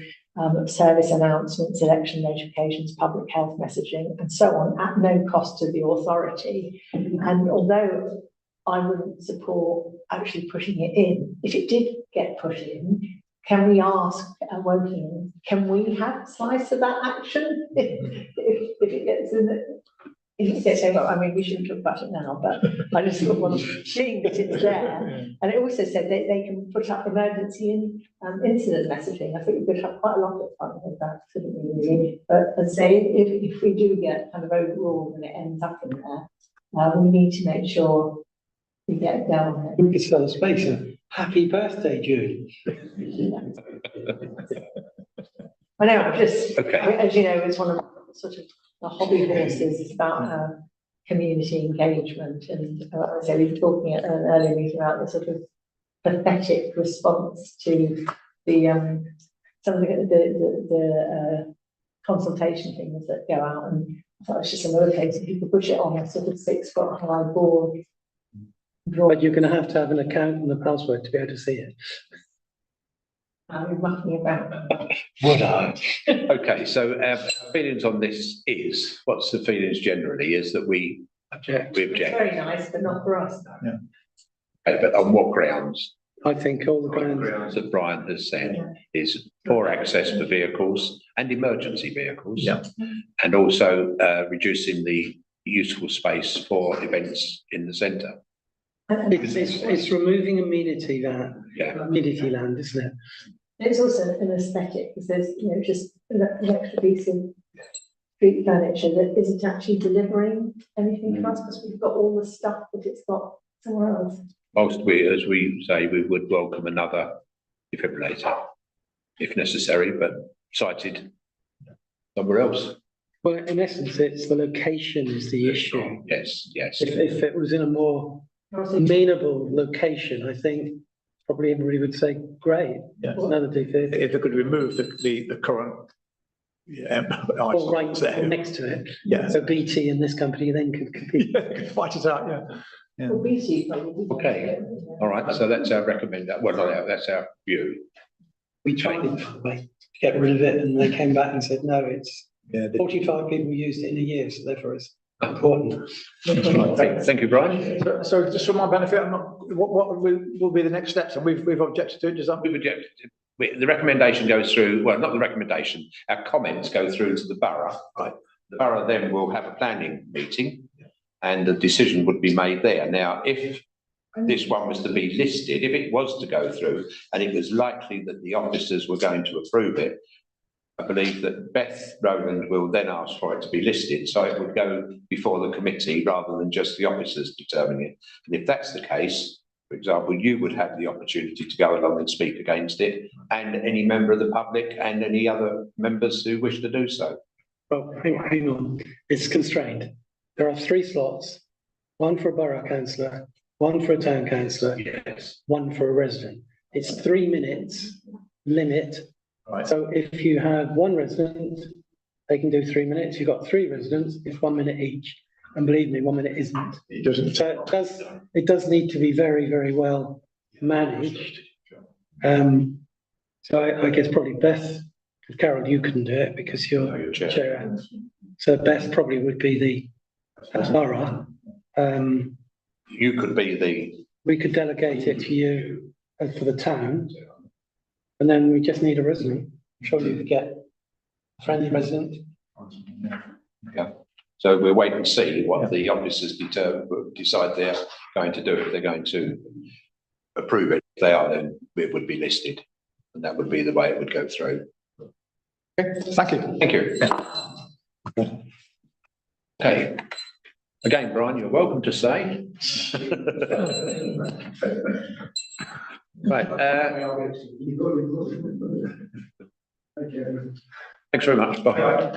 service announcements, election notifications, public health messaging, and so on, at no cost to the authority. And although I wouldn't support actually putting it in, if it did get put in, can we ask Woking, can we have a slice of that action if it gets in it? If it gets over, I mean, we shouldn't talk about it now, but I just sort of want seeing that it's there. And it also said that they can put up emergency incident messaging. I think we could have quite a lot of fun with that, couldn't we, really? But as say, if we do get kind of overruled and it ends up in there, we need to make sure we get down there. We could sell a space of happy birthday, Jude. I know, I'm just, Okay. as you know, it's one of sort of the hobby horses is about community engagement. And so we were talking at an earlier meeting about the sort of pathetic response to the some of the consultation things that go out. And I thought it's just another case if you could push it on a sort of 6-foot high board. But you're going to have an account and a password to be able to see it. I'm mucking about. Would I? Okay, so our feelings on this is, what's the feelings generally, is that we Object. we It's object. very nice, but not for us. Okay, but on what grounds? I think all the grounds. Grounds that Brian has said is poor access for vehicles and emergency vehicles. Yeah. And also reducing the useful space for events in the centre. It's removing amenity land, isn't it? It's also an aesthetic, because there's, just an extra piece of street furniture that isn't actually delivering anything to us, because we've got all the stuff that it's got somewhere else. Whilst we, as we say, we would welcome another defibrillator if necessary, but sited somewhere else. Well, in essence, it's the location is the issue. Yes, yes. If it was in a more amenable location, I think probably everybody would say, great, another D30. If they could remove the current. Or right next to it. Yeah. So BT and this company then could compete. Could fight it out, yeah. Well, BT probably. Okay, all right, so that's our recommendation, well, not our, that's our view. We tried it, by the way, to get rid of it, and they came back and said, no, it's 45 people used it in a year, so therefore it's important. Thank you, Brian. So just for my benefit, what will be the next steps? And we've objected to it, does that? We've objected. The recommendation goes through, well, not the recommendation, our comments go through to the borough. Right. The borough then will have a planning meeting and the decision would be made there. Now, if this one was to be listed, if it was to go through and it was likely that the officers were going to approve it, I believe that Beth Rowland will then ask for it to be listed. So it would go before the committee rather than just the officers determining it. And if that's the case, for example, you would have the opportunity to go along and speak against it, and any member of the public and any other members who wish to do so. Well, hang on, it's constrained. There are 3 slots, one for a borough councillor, one for a town councillor, one for a resident. It's 3 minutes limit. Right. So if you have 1 resident, they can do 3 minutes. You've got 3 residents, it's 1 minute each. And believe me, 1 minute isn't. It doesn't. So it does need to be very, very well managed. So I guess probably Beth, Carol, you couldn't do it because you're chair. So Beth probably would be the borough. You could be the. We could delegate it to you for the town. And then we just need a resident. Surely we could get a friendly resident. Yeah. So we'll wait and see what the officers decide they're going to do. If they're going to approve it, if they are, then it would be listed, and that would be the way it would go through. Okay, thank you. Thank you. Okay. Again, Brian, you're welcome to stay. Right. Thanks very much. Bye.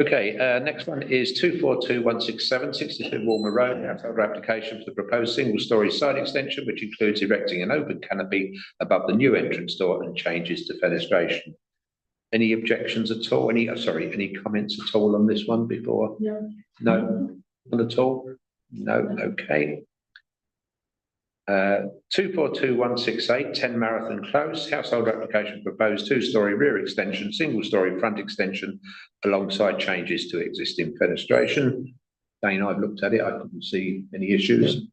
Okay, next one is 242167, 62 Walmer Road, household application for the proposed single-storey side extension, which includes erecting an open canopy above the new entrance door and changes to fenestration. Any objections at all? Any comments at all on this one before? No. No, none at all? No, okay. 242168, 10 Marathon Close, household application proposed two-storey rear extension, single-storey front extension alongside changes to existing fenestration. Dane, I've looked at it, I couldn't see any issues.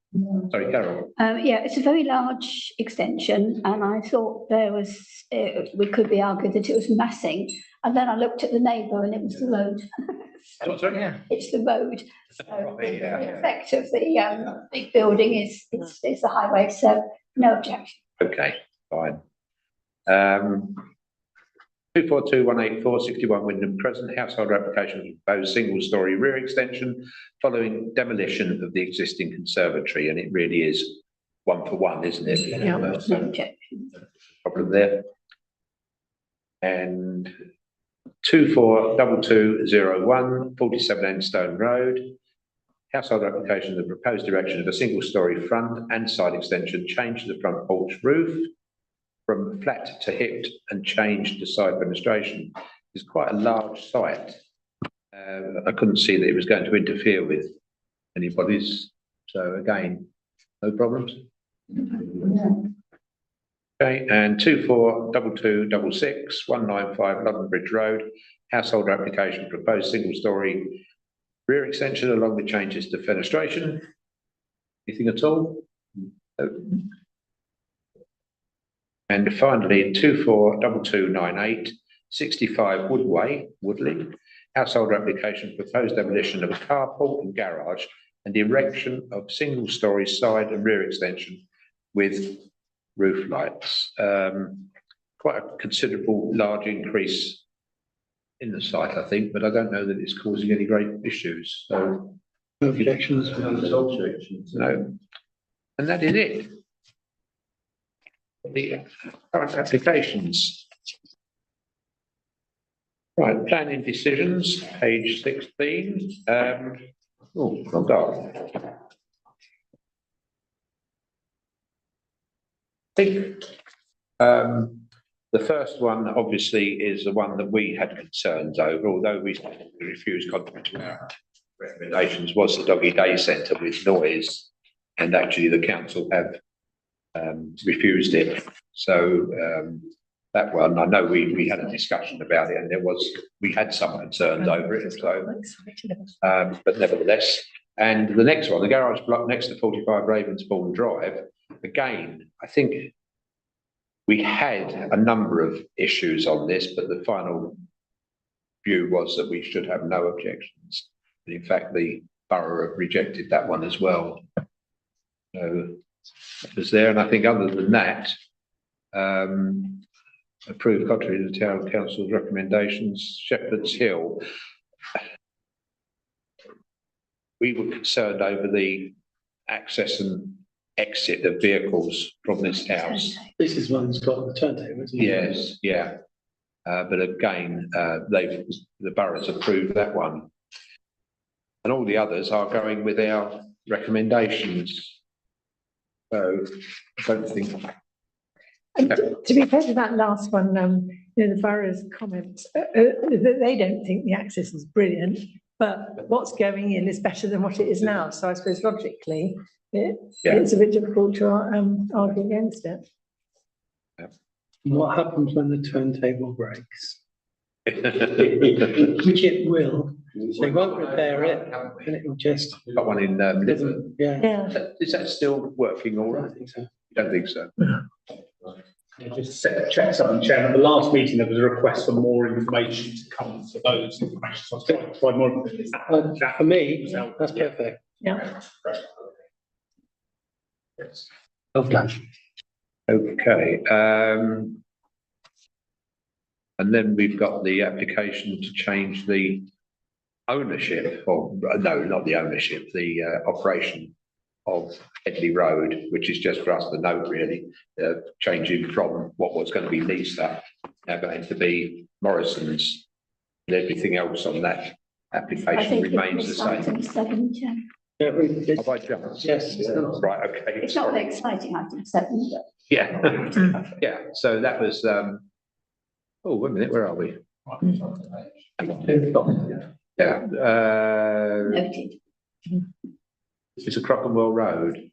Sorry, Carol. Yeah, it's a very large extension, and I thought there was, we could be argued that it was massing. And then I looked at the neighbour and it was the road. Oh, sorry? Yeah. It's the road. So Right, yeah. the effect of the big building is the highway, so no objection. Okay, fine. 242184, 61 Wyndham Crescent, household application proposed single-storey rear extension following demolition of the existing conservatory, and it really is one for one, isn't it? Yeah, no objection. Problem there. And 242201, 47 Enstone Road, household application of the proposed erection of a single-storey front and side extension, change to the front porch roof from flat to hipped and change to side fenestration. It's quite a large site. I couldn't see that it was going to interfere with anybody's. So again, no problems. Okay, and 242266, 195 London Bridge Road, household application proposed single-storey rear extension along with changes to fenestration. Anything at all? No. And finally, 242298, 65 Woodley, household application proposed demolition of a carport and garage and erection of single-storey side and rear extension with roof lights. Quite a considerable large increase in the site, I think, but I don't know that it's causing any great issues. So No objections. no. And that is it. The current applications. Right, planning decisions, page 16. Oh, gone dark. I think the first one obviously is the one that we had concerns over, although we refused contrary to our recommendations, was the Doggy Day Centre with noise, and actually the council have refused it. So that one, I know we had a discussion about it, and we had some concerns over it. So, but nevertheless, and the next one, the garage block next to 45 Ravensbourne Drive. Again, I think we had a number of issues on this, but the final view was that we should have no objections. And in fact, the borough have rejected that one as well. So it was there, and I think other than that, approved contrary to the town council's recommendations. Shepherd's Hill, we were concerned over the access and exit of vehicles from this house. This is one that's got the turntable, isn't it? Yes, yeah. But again, the borough's approved that one. And all the others are going with our recommendations. So I don't think. To be fair to that last one, the borough's comments, that they don't think the access is brilliant, but what's going in is better than what it is now. So I suppose logically, it's a bit difficult to argue against it. Yeah. What happens when the turntable breaks? Which it will. They won't repair it, and it will just. Got one in Lytham. Yeah. Is that still working all right? I think so. You don't think so? Just check something, Chair. At the last meeting, there was a request for more information to come to those information. So I was trying to provide more information. For me, that's perfect. Yeah. Okay. Okay, and then we've got the application to change the ownership, or no, not the ownership, the operation of Headley Road, which is just for us to note really, changing from what was going to be leased up, now going to be Morrison's. And everything else on that application remains the same. Seven, Chair. Have I jumped? Yes. Right, okay. It's not very exciting, item 7, but. Yeah, yeah, so that was, oh, wait a minute, where are we? Yeah, Noted. it's a Crockenwell Road.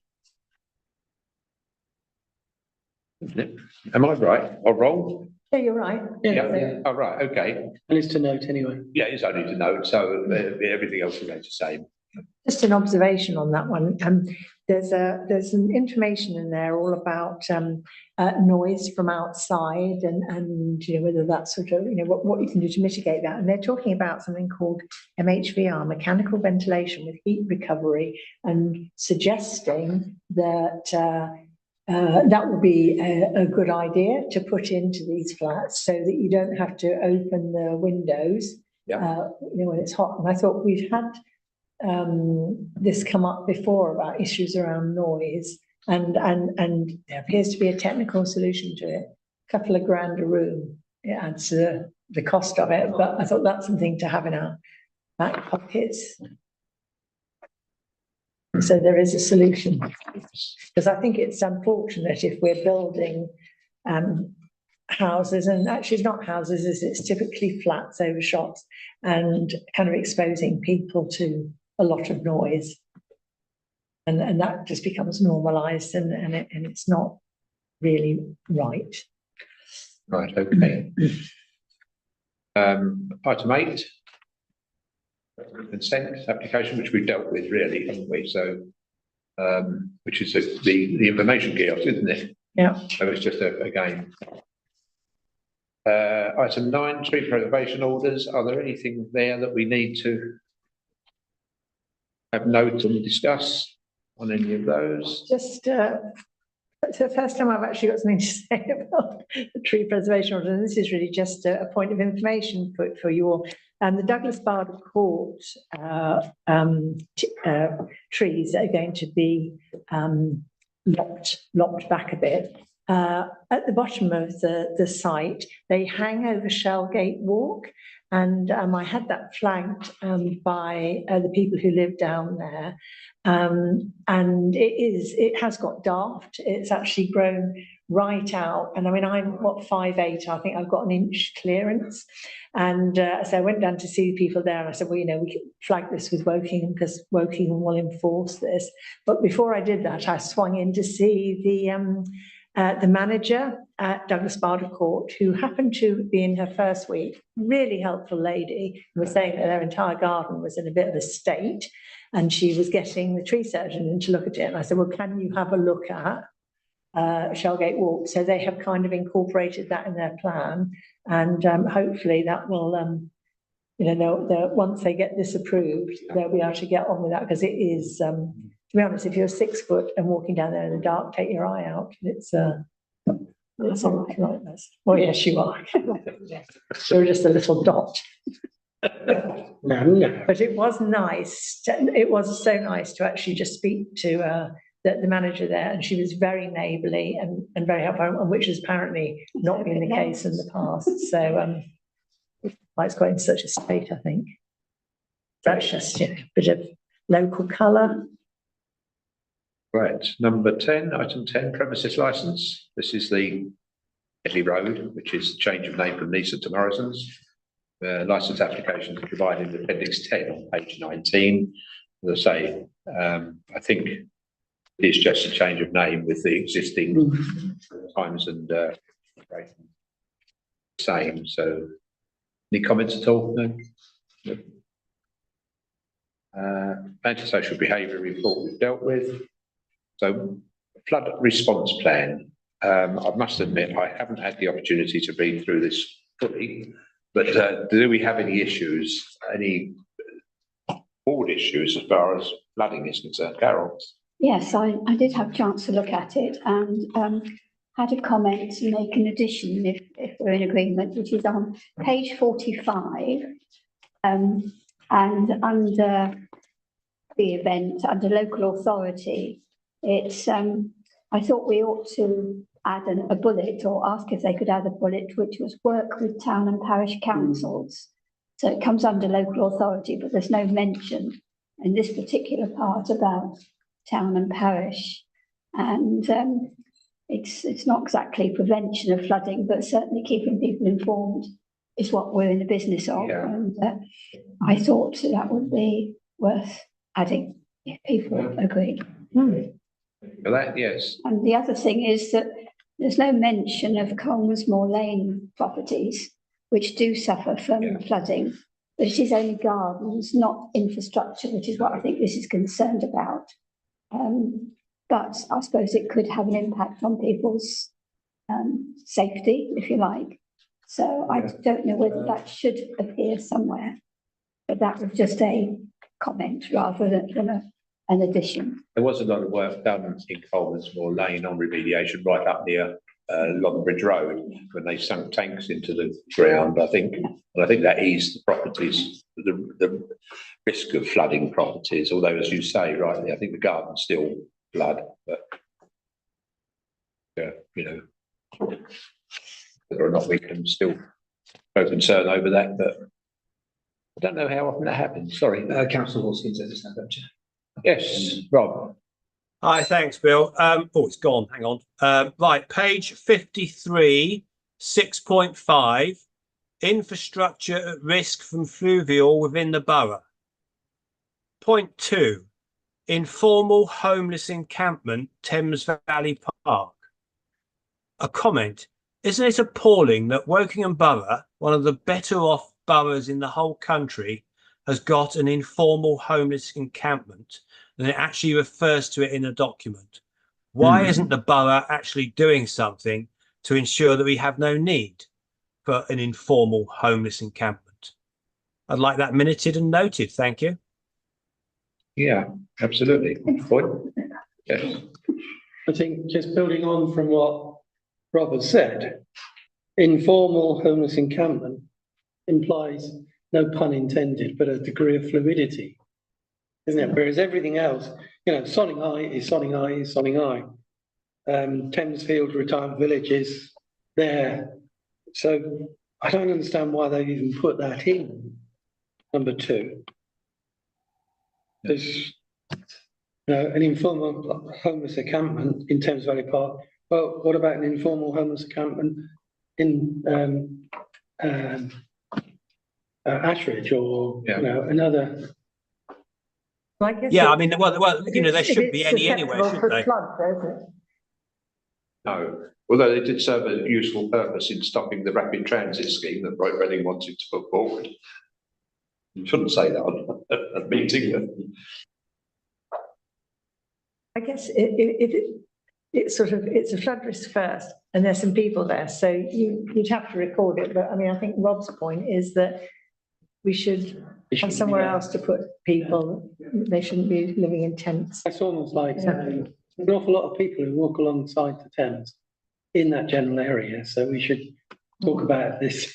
Isn't it? Am I right or wrong? Yeah, you're right. Yeah, oh, right, okay. And it's to note anyway. Yeah, it's only to note, so everything else remains the same. Just an observation on that one. There's an information in there all about noise from outside and you know whether that's sort of what you can do to mitigate that. And they're talking about something called MHVR, mechanical ventilation with heat recovery, and suggesting that that would be a good idea to put into these flats so that you don't have to open the windows. Yeah. When it's hot. And I thought we've had this come up before about issues around noise, and there appears to be a technical solution to it. A couple of grand a room, it adds to the cost of it, but I thought that's something to have in our back pockets. So there is a solution, because I think it's unfortunate if we're building houses, and actually it's not houses, it's typically flats over shops, and kind of exposing people to a lot of noise, and that just becomes normalized, and it's not really right. Right, okay. Item 8. Consent application, which we've dealt with really, haven't we? So, which is the information kiosk, isn't it? Yeah. So it's just a game. Item 9, tree preservation orders. Are there anything there that we need to have note and discuss on any of those? Just it's the first time I've actually got something to say about the tree preservation order, and this is really just a point of information for you all. And the Douglas Bard Court trees are going to be lopped back a bit. At the bottom of the site, they hang over Shellgate Walk, and I had that flagged by the people who live down there. And it has got daft. It's actually grown right out. And I mean, I'm 5'8", I think I've got an inch clearance. And so I went down to see the people there, and I said, well, we can flag this with Wokingham because Wokingham will enforce this. But before I did that, I swung in to see the manager at Douglas Bard Court, who happened to be in her first week, really helpful lady, who was saying that their entire garden was in a bit of a state, and she was getting the tree surgeon in to look at it. And I said, well, can you have a look at Shellgate Walk? So they have kind of incorporated that in their plan, and hopefully that will, they'll once they get this approved, they'll be able to get on with that, because it is, to be honest, if you're 6 foot and walking down there in the dark, take your eye out. It's a nightmare. Well, yes, you are. You're just a little dot. But it was nice. It was so nice to actually just speak to the manager there, and she was very neighbourly and very helpful, which has apparently not been the case in the past. So why it's got in such a state, I think. That's just a bit of local colour. Right, number 10, item 10, premises licence. This is the Headley Road, which is change of name from Neeson to Morrison's. Licence application is provided in Appendix 10 on page 19. As I say, I think it's just a change of name with the existing times and same. So, any comments at all? No. Antisocial behaviour report we've dealt with. So, flood response plan. I must admit, I haven't had the opportunity to read through this fully, but do we have any issues, any board issues as far as flooding is concerned? Carol? Yes, I did have a chance to look at it and had a comment to make an addition if we're in agreement, which is on page 45. And under the event, under local authority, it's, I thought we ought to add a bullet or ask if they could add a bullet, which was work with town and parish councils. So it comes under local authority, but there's no mention in this particular part about town and parish. And it's not exactly prevention of flooding, but certainly keeping people informed is what we're in the business of. Yeah. And I thought that would be worth adding if people agree. Well, that, yes. And the other thing is that there's no mention of Colmsmore Lane properties, which do suffer from flooding, but it is only gardens, not infrastructure, which is what I think this is concerned about. But I suppose it could have an impact on people's safety, if you like. So I don't know whether that should appear somewhere, but that was just a comment rather than an addition. There was a lot of work done in Colmsmore Lane on remediation right up near Longbridge Road when they sunk tanks into the ground, I think. And I think that eased the properties, the risk of flooding properties, although as you say rightly, I think the gardens still flood, but yeah, you know, whether or not we can still show concern over that, but I don't know how often that happens. Sorry. Councillor Hawkins has his hand up, Chair. Yes, Rob. Hi, thanks, Bill. Oh, it's gone. Hang on. Right, page 53, 6.5, infrastructure at risk from fluvial within the borough. Point 2, informal homeless encampment, Thames Valley Park. A comment. Isn't it appalling that Wokingham Borough, one of the better off boroughs in the whole country, has got an informal homeless encampment, and it actually refers to it in a document? Why isn't the borough actually doing something to ensure that we have no need for an informal homeless encampment? I'd like that minuted and noted. Thank you. Yeah, absolutely. Good point. Yes. I think just building on from what Rob has said, informal homeless encampment implies, no pun intended, but a degree of fluidity, isn't it? Whereas everything else, you know, Sonning High is Sonning High is Sonning High. Thamesfield Retirement Village is there. So I don't understand why they even put that in number 2. There's, you know, an informal homeless encampment in Thames Valley Park. Well, what about an informal homeless encampment in Ashridge or you know, another? Yeah, I mean, well, you know, there should be any anywhere, shouldn't they? No, although they did serve a useful purpose in stopping the rapid transit scheme that Reading wanted to put forward. You shouldn't say that on a meeting. I guess it's sort of, it's a flood risk first, and there's some people there, so you'd have to record it. But I mean, I think Rob's point is that we should have somewhere else to put people. They shouldn't be living in tents. It's almost like an awful lot of people who walk alongside the Thames in that general area. So we should talk about this.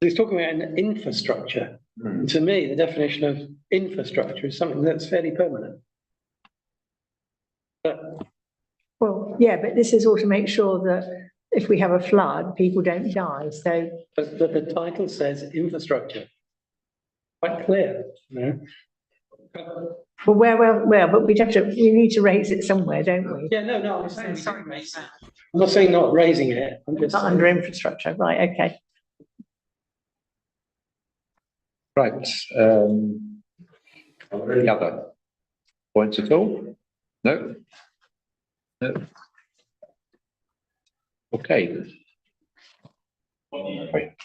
He's talking about an infrastructure. And to me, the definition of infrastructure is something that's fairly permanent. But well, yeah, but this is all to make sure that if we have a flood, people don't die. So, but the title says infrastructure. Quite clear, you know. Well, where, but we need to raise it somewhere, don't we? Yeah, no, I'm saying I'm not saying not raising it. I'm just not under infrastructure, right? Okay. Right. Are there any other points at all? No. No. Okay. Right.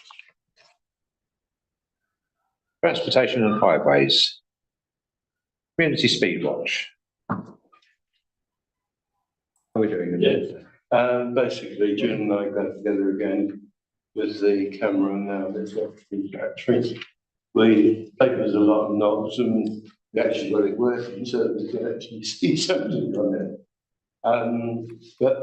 Transportation and highways. Community Speed Watch. How are we doing? Basically, June and I got together again with the camera now. There's got three batteries. We papers a lot of knobs and we actually got it working so that we can actually see something on it. But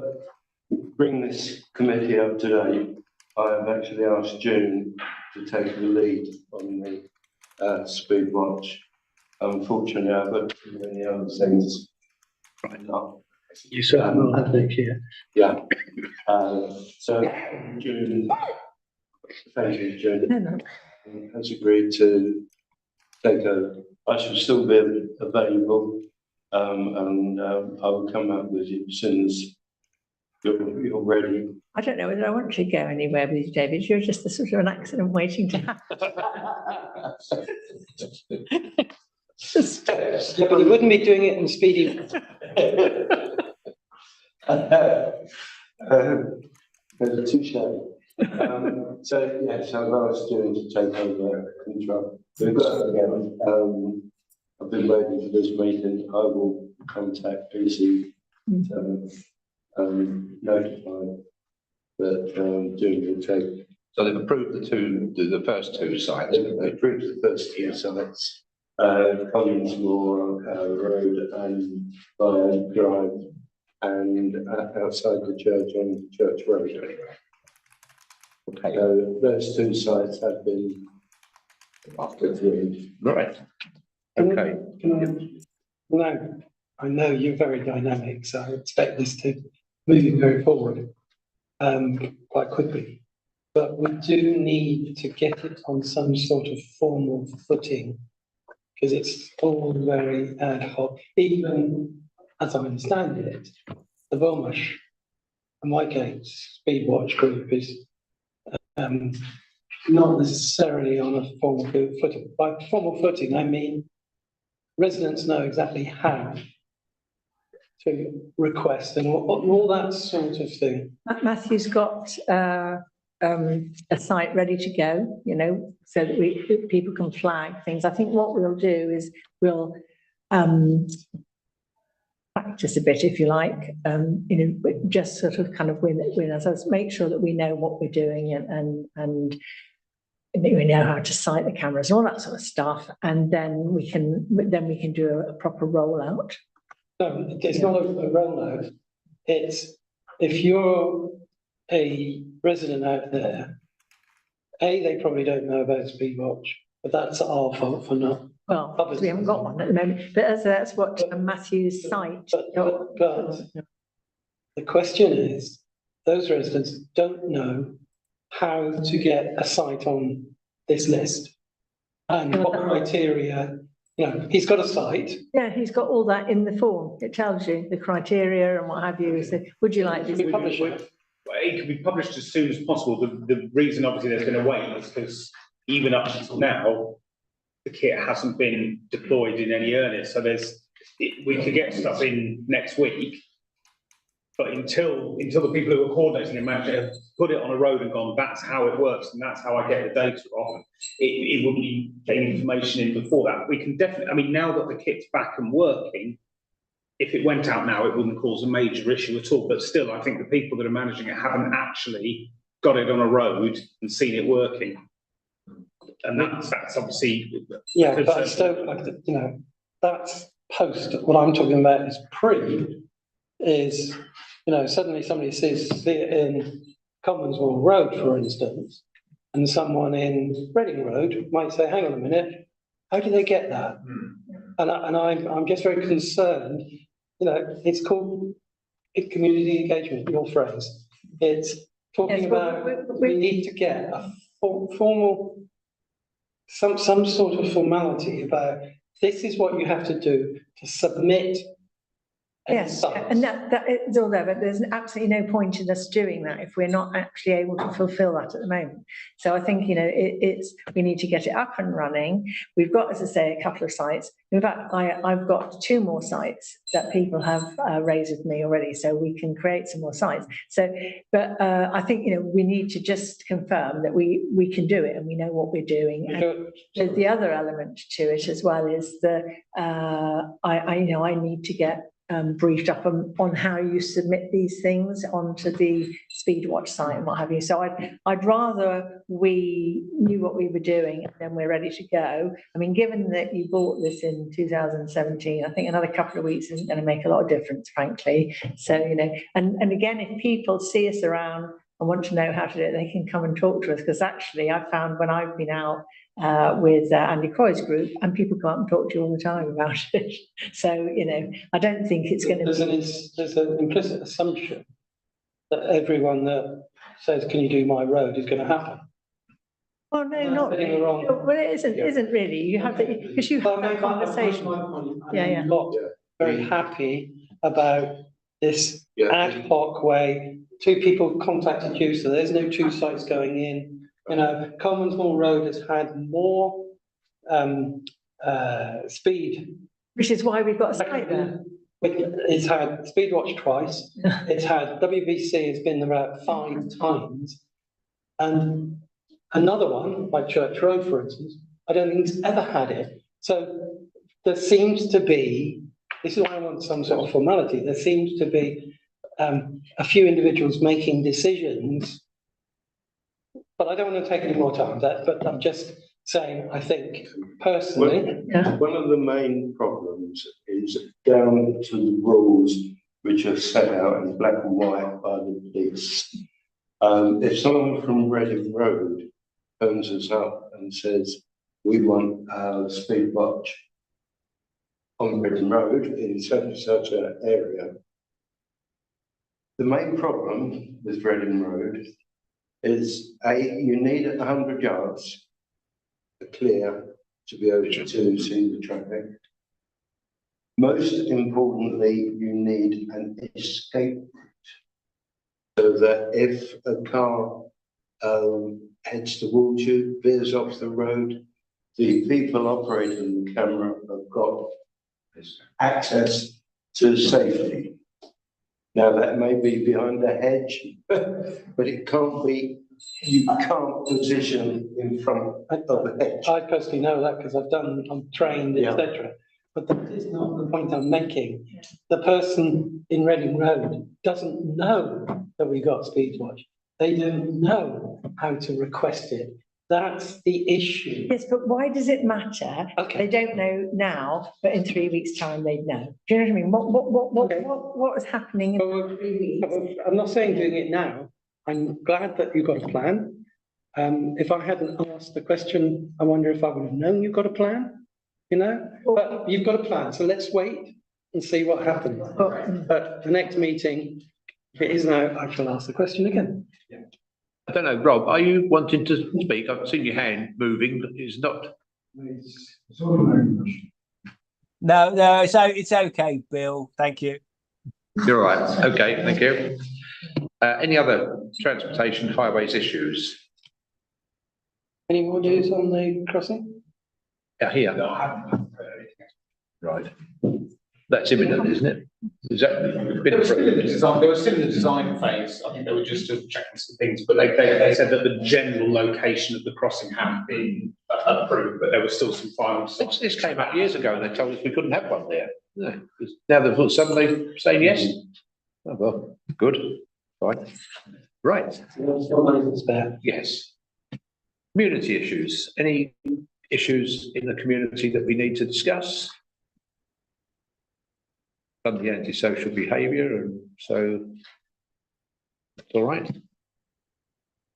bring this committee up to date. I have actually asked June to take the lead on the speed watch. Unfortunately, I've got too many other things right now. You certainly will have next year. Yeah. So June, thank you, June, has agreed to take over. I shall still be available, and I will come up with you as soon as you're ready. I don't know whether I want to go anywhere with you, David. You're just a sort of an accident waiting to happen. Yeah, but you wouldn't be doing it in speedy. Touche. So yes, I've asked June to take over control. We've got again. I've been waiting for this meeting. I will contact PC notify that June will take. So they've approved the first two sites. They approved the first two sites. Collinsmore Road and Drive and outside the church on Church Road. Okay. So those two sites have been approved. Right. Okay. No, I know you're very dynamic, so I expect this to move very forward quite quickly. But we do need to get it on some sort of formal footing because it's all very ad hoc. Even as I understand it, the Velmash and Whitegate Speed Watch group is not necessarily on a formal footing. By formal footing, I mean residents know exactly how to request and all that sort of thing. Matthew's got a site ready to go, you know, so that people can flag things. I think what we'll do is we'll practice a bit, if you like, you know, just sort of kind of win us, make sure that we know what we're doing and we know how to site the cameras and all that sort of stuff, and then we can do a proper rollout. No, it's not a rollout. It's if you're a resident out there, they probably don't know about Speed Watch, but that's our fault for not. Well, we haven't got one at the moment, but that's what Matthew's site. But the question is, those residents don't know how to get a site on this list and what criteria. You know, he's got a site. Yeah, he's got all that in the form. It tells you the criteria and what have you. So, would you like this? It can be published as soon as possible. The reason, obviously, there's been a wait is because even up until now, the kit hasn't been deployed in any earnest. So we could get stuff in next week, but until the people who are coordinating and managing have put it on a road and gone, that's how it works and that's how I get the data off. It wouldn't be getting information in before that. We can definitely, I mean, now that the kit's back and working, if it went out now, it wouldn't cause a major issue at all. But still, I think the people that are managing it haven't actually got it on a road and seen it working. And that's obviously. Yeah, but I still, like, you know, that's post. What I'm talking about is pre, is, you know, suddenly somebody sees it in Commonswell Road, for instance, and someone in Reading Road might say, hang on a minute, how do they get that? And I'm just very concerned. You know, it's called community engagement, your phrase. It's talking about we need to get a formal, some sort of formality about this is what you have to do to submit. Yes, and that is all there, but there's absolutely no point in us doing that if we're not actually able to fulfil that at the moment. So I think, you know, we need to get it up and running. We've got, as I say, a couple of sites. In fact, I've got 2 more sites that people have raised with me already, so we can create some more sites. So, but I think, you know, we need to just confirm that we can do it and we know what we're doing. And the other element to it as well is I need to get briefed up on how you submit these things onto the Speedwatch site and what have you. So I'd rather we knew what we were doing and then we're ready to go. I mean, given that you bought this in 2017, I think another couple of weeks isn't going to make a lot of difference, frankly. So, you know, and again, if people see us around and want to know how to do it, they can come and talk to us, because actually I've found when I've been out with Andy Coy's group, and people come up and talk to you all the time about it. So, you know, I don't think it's going to be... There's an implicit assumption that everyone that says, can you do my road, is going to happen. Oh, no, not really. Well, it isn't really. You have to, because you have that conversation. I'm not very happy about this ad hoc way. Two people contacted you, so there's no two sites going in. You know, Commons Hall Road has had more speed. Which is why we've got a site there. It's had Speedwatch twice. It's had WVC has been there about 5 times. And another one, like Church Road, for instance, I don't think it's ever had it. So there seems to be, this is why I want some sort of formality, there seems to be a few individuals making decisions. But I don't want to take any more time, but I'm just saying, I think personally. One of the main problems is down to the rules which are set out in black and white by the police. If someone from Reading Road turns us up and says, we want our speed watch on Reading Road in such an area, the main problem with Reading Road is you need 100 yards clear to be able to see the traffic. Most importantly, you need an escape route, so that if a car heads towards you, veers off the road, the people operating the camera have got access to safety. Now, that may be behind a hedge, but it can't be, you can't position in front of a hedge. I personally know that because I'm trained, etc. But that is not the point I'm making. The person in Reading Road doesn't know that we got Speedwatch. They don't know how to request it. That's the issue. Yes, but why does it matter? Okay. They don't know now, but in 3 weeks' time they'd know. Do you know what I mean? What is happening in 3 weeks? I'm not saying doing it now. I'm glad that you've got a plan. If I hadn't asked the question, I wonder if I would have known you've got a plan, you know? But you've got a plan, so let's wait and see what happens. But the next meeting, if it is now, I shall ask the question again. I don't know, Rob, are you wanting to speak? I've seen your hand moving, but it's not. No, it's okay, Bill. Thank you. You're all right. Okay, thank you. Any other transportation highways issues? Any more news on the crossing? Yeah, here. No, I haven't. Right. That's imminent, isn't it? Is that They were still in the design. They were still in the design phase. I think they were just checking some things, but they said that the general location of the crossing had been approved, but there was still some final. This came up years ago, and they told us we couldn't have one there. No, now they're suddenly saying yes. Oh well, good, fine, right. Yes. Community issues. Any issues in the community that we need to discuss? On the antisocial behaviour, and so that's all right.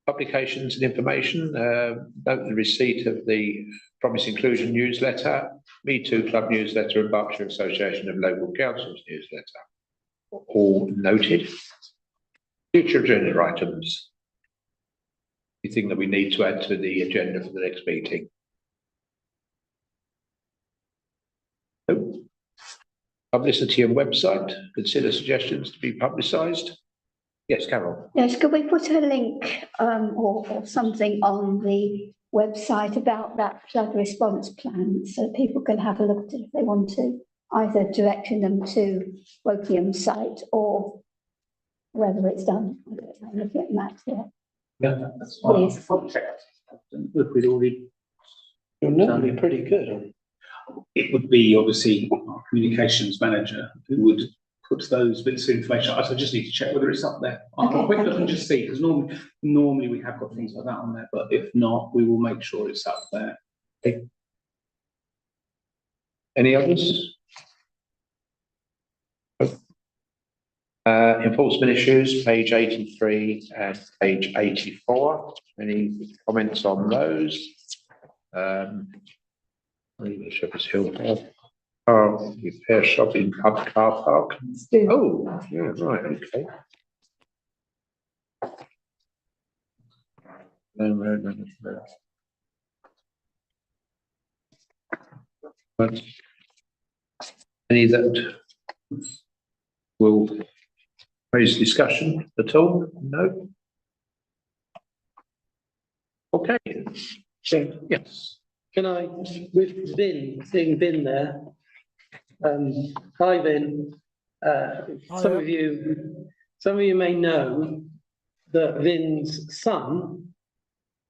Publications and information. Note the receipt of the Promise Inclusion newsletter, Me Too Club newsletter, and Berkshire Association of Local Councils newsletter. All noted. Future agenda items. Anything that we need to add to the agenda for the next meeting? Nope. Publicity and website, consider suggestions to be publicised. Yes, Carol. Yes, could we put a link or something on the website about that flood response plan so people can have a look at it if they want to, either directing them to Wokingham site or whether it's done. I'm looking at maps here. Yeah, that's fine. Please. Look, we'd already. You're normally pretty good. It would be obviously our communications manager who would puts those bits of information. I just need to check whether it's up there. I'll have a quick look and just see, because normally we have got things like that on there, but if not, we will make sure it's up there. Any others? Enforcement issues, page 83 and page 84. Any comments on those? Shepherd's Hill. Oh, repair shop in pub car park. Oh, yeah, right, okay. But any that will raise discussion at all? No? Okay, so, yes. Can I, with Vin, seeing Vin there, hi Vin, some of you may know that Vin's son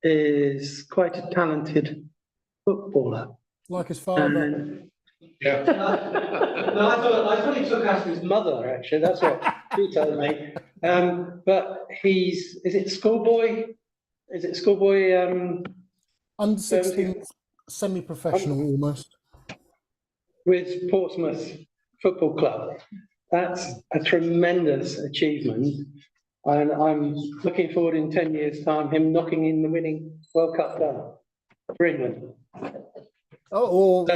is quite a talented footballer. Like his father. Yeah. No, I thought he took after his mother, actually, that's what he told me. But is it schoolboy? Under 16, semi-professional almost. With Portsmouth Football Club. That's a tremendous achievement. And I'm looking forward in 10 years' time, him knocking in the winning World Cup goal for England. Oh, or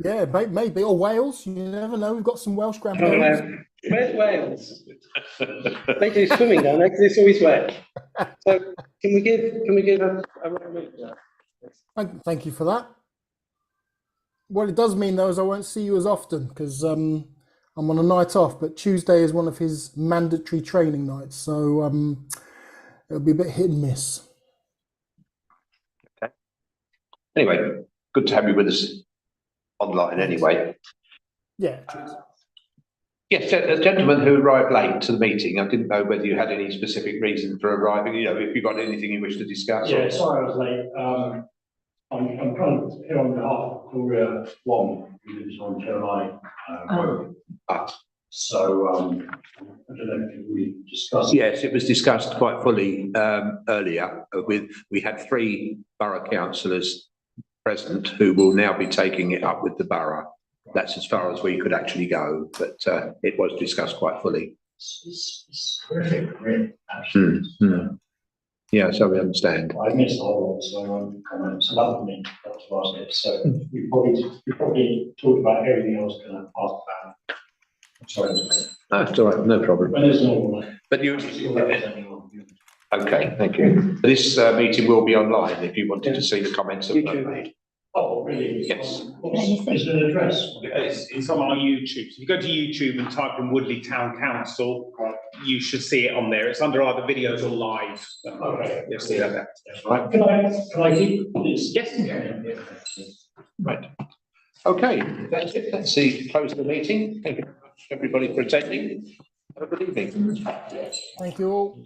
yeah, maybe, or Wales. You never know. We've got some Welsh grandparents. Where's Wales? They do swimming down there because it's always wet. So can we give a round of Thank you for that. What it does mean though is I won't see you as often because I'm on a night off. But Tuesday is one of his mandatory training nights, so it'll be a bit hit and miss. Okay. Anyway, good to have you with us online. Anyway. Yeah. Cheers. Yes, a gentleman who arrived late to the meeting. I didn't know whether you had any specific reason for arriving. You know, if you've got anything you wish to discuss. Yeah, sorry I was late. I'm trying to here on behalf of Gloria Wong, who lives on Caroline. So I don't know if we discussed. Yes, it was discussed quite fully earlier. We had 3 borough councillors present who will now be taking it up with the borough. That's as far as we could actually go, but it was discussed quite fully. It's horrific, really, actually. Yeah, so we understand. I missed the whole lot, so comments about me. That was it. So we probably talked about everything I was going to ask about. I'm sorry. That's all right, no problem. When there's no one. But you. Okay, thank you. This meeting will be online if you wanted to see the comments that were made. Oh, really? Yes. Is it an address? It's on our YouTube. So if you go to YouTube and type in Woodley Town Council, you should see it on there. It's under either videos or live. Okay. You'll see that. Right. Can I keep this? Yes. Right. Okay, that's it. Let's see, close the meeting. Thank you very much, everybody, for attending. Have a good evening. Thank you all.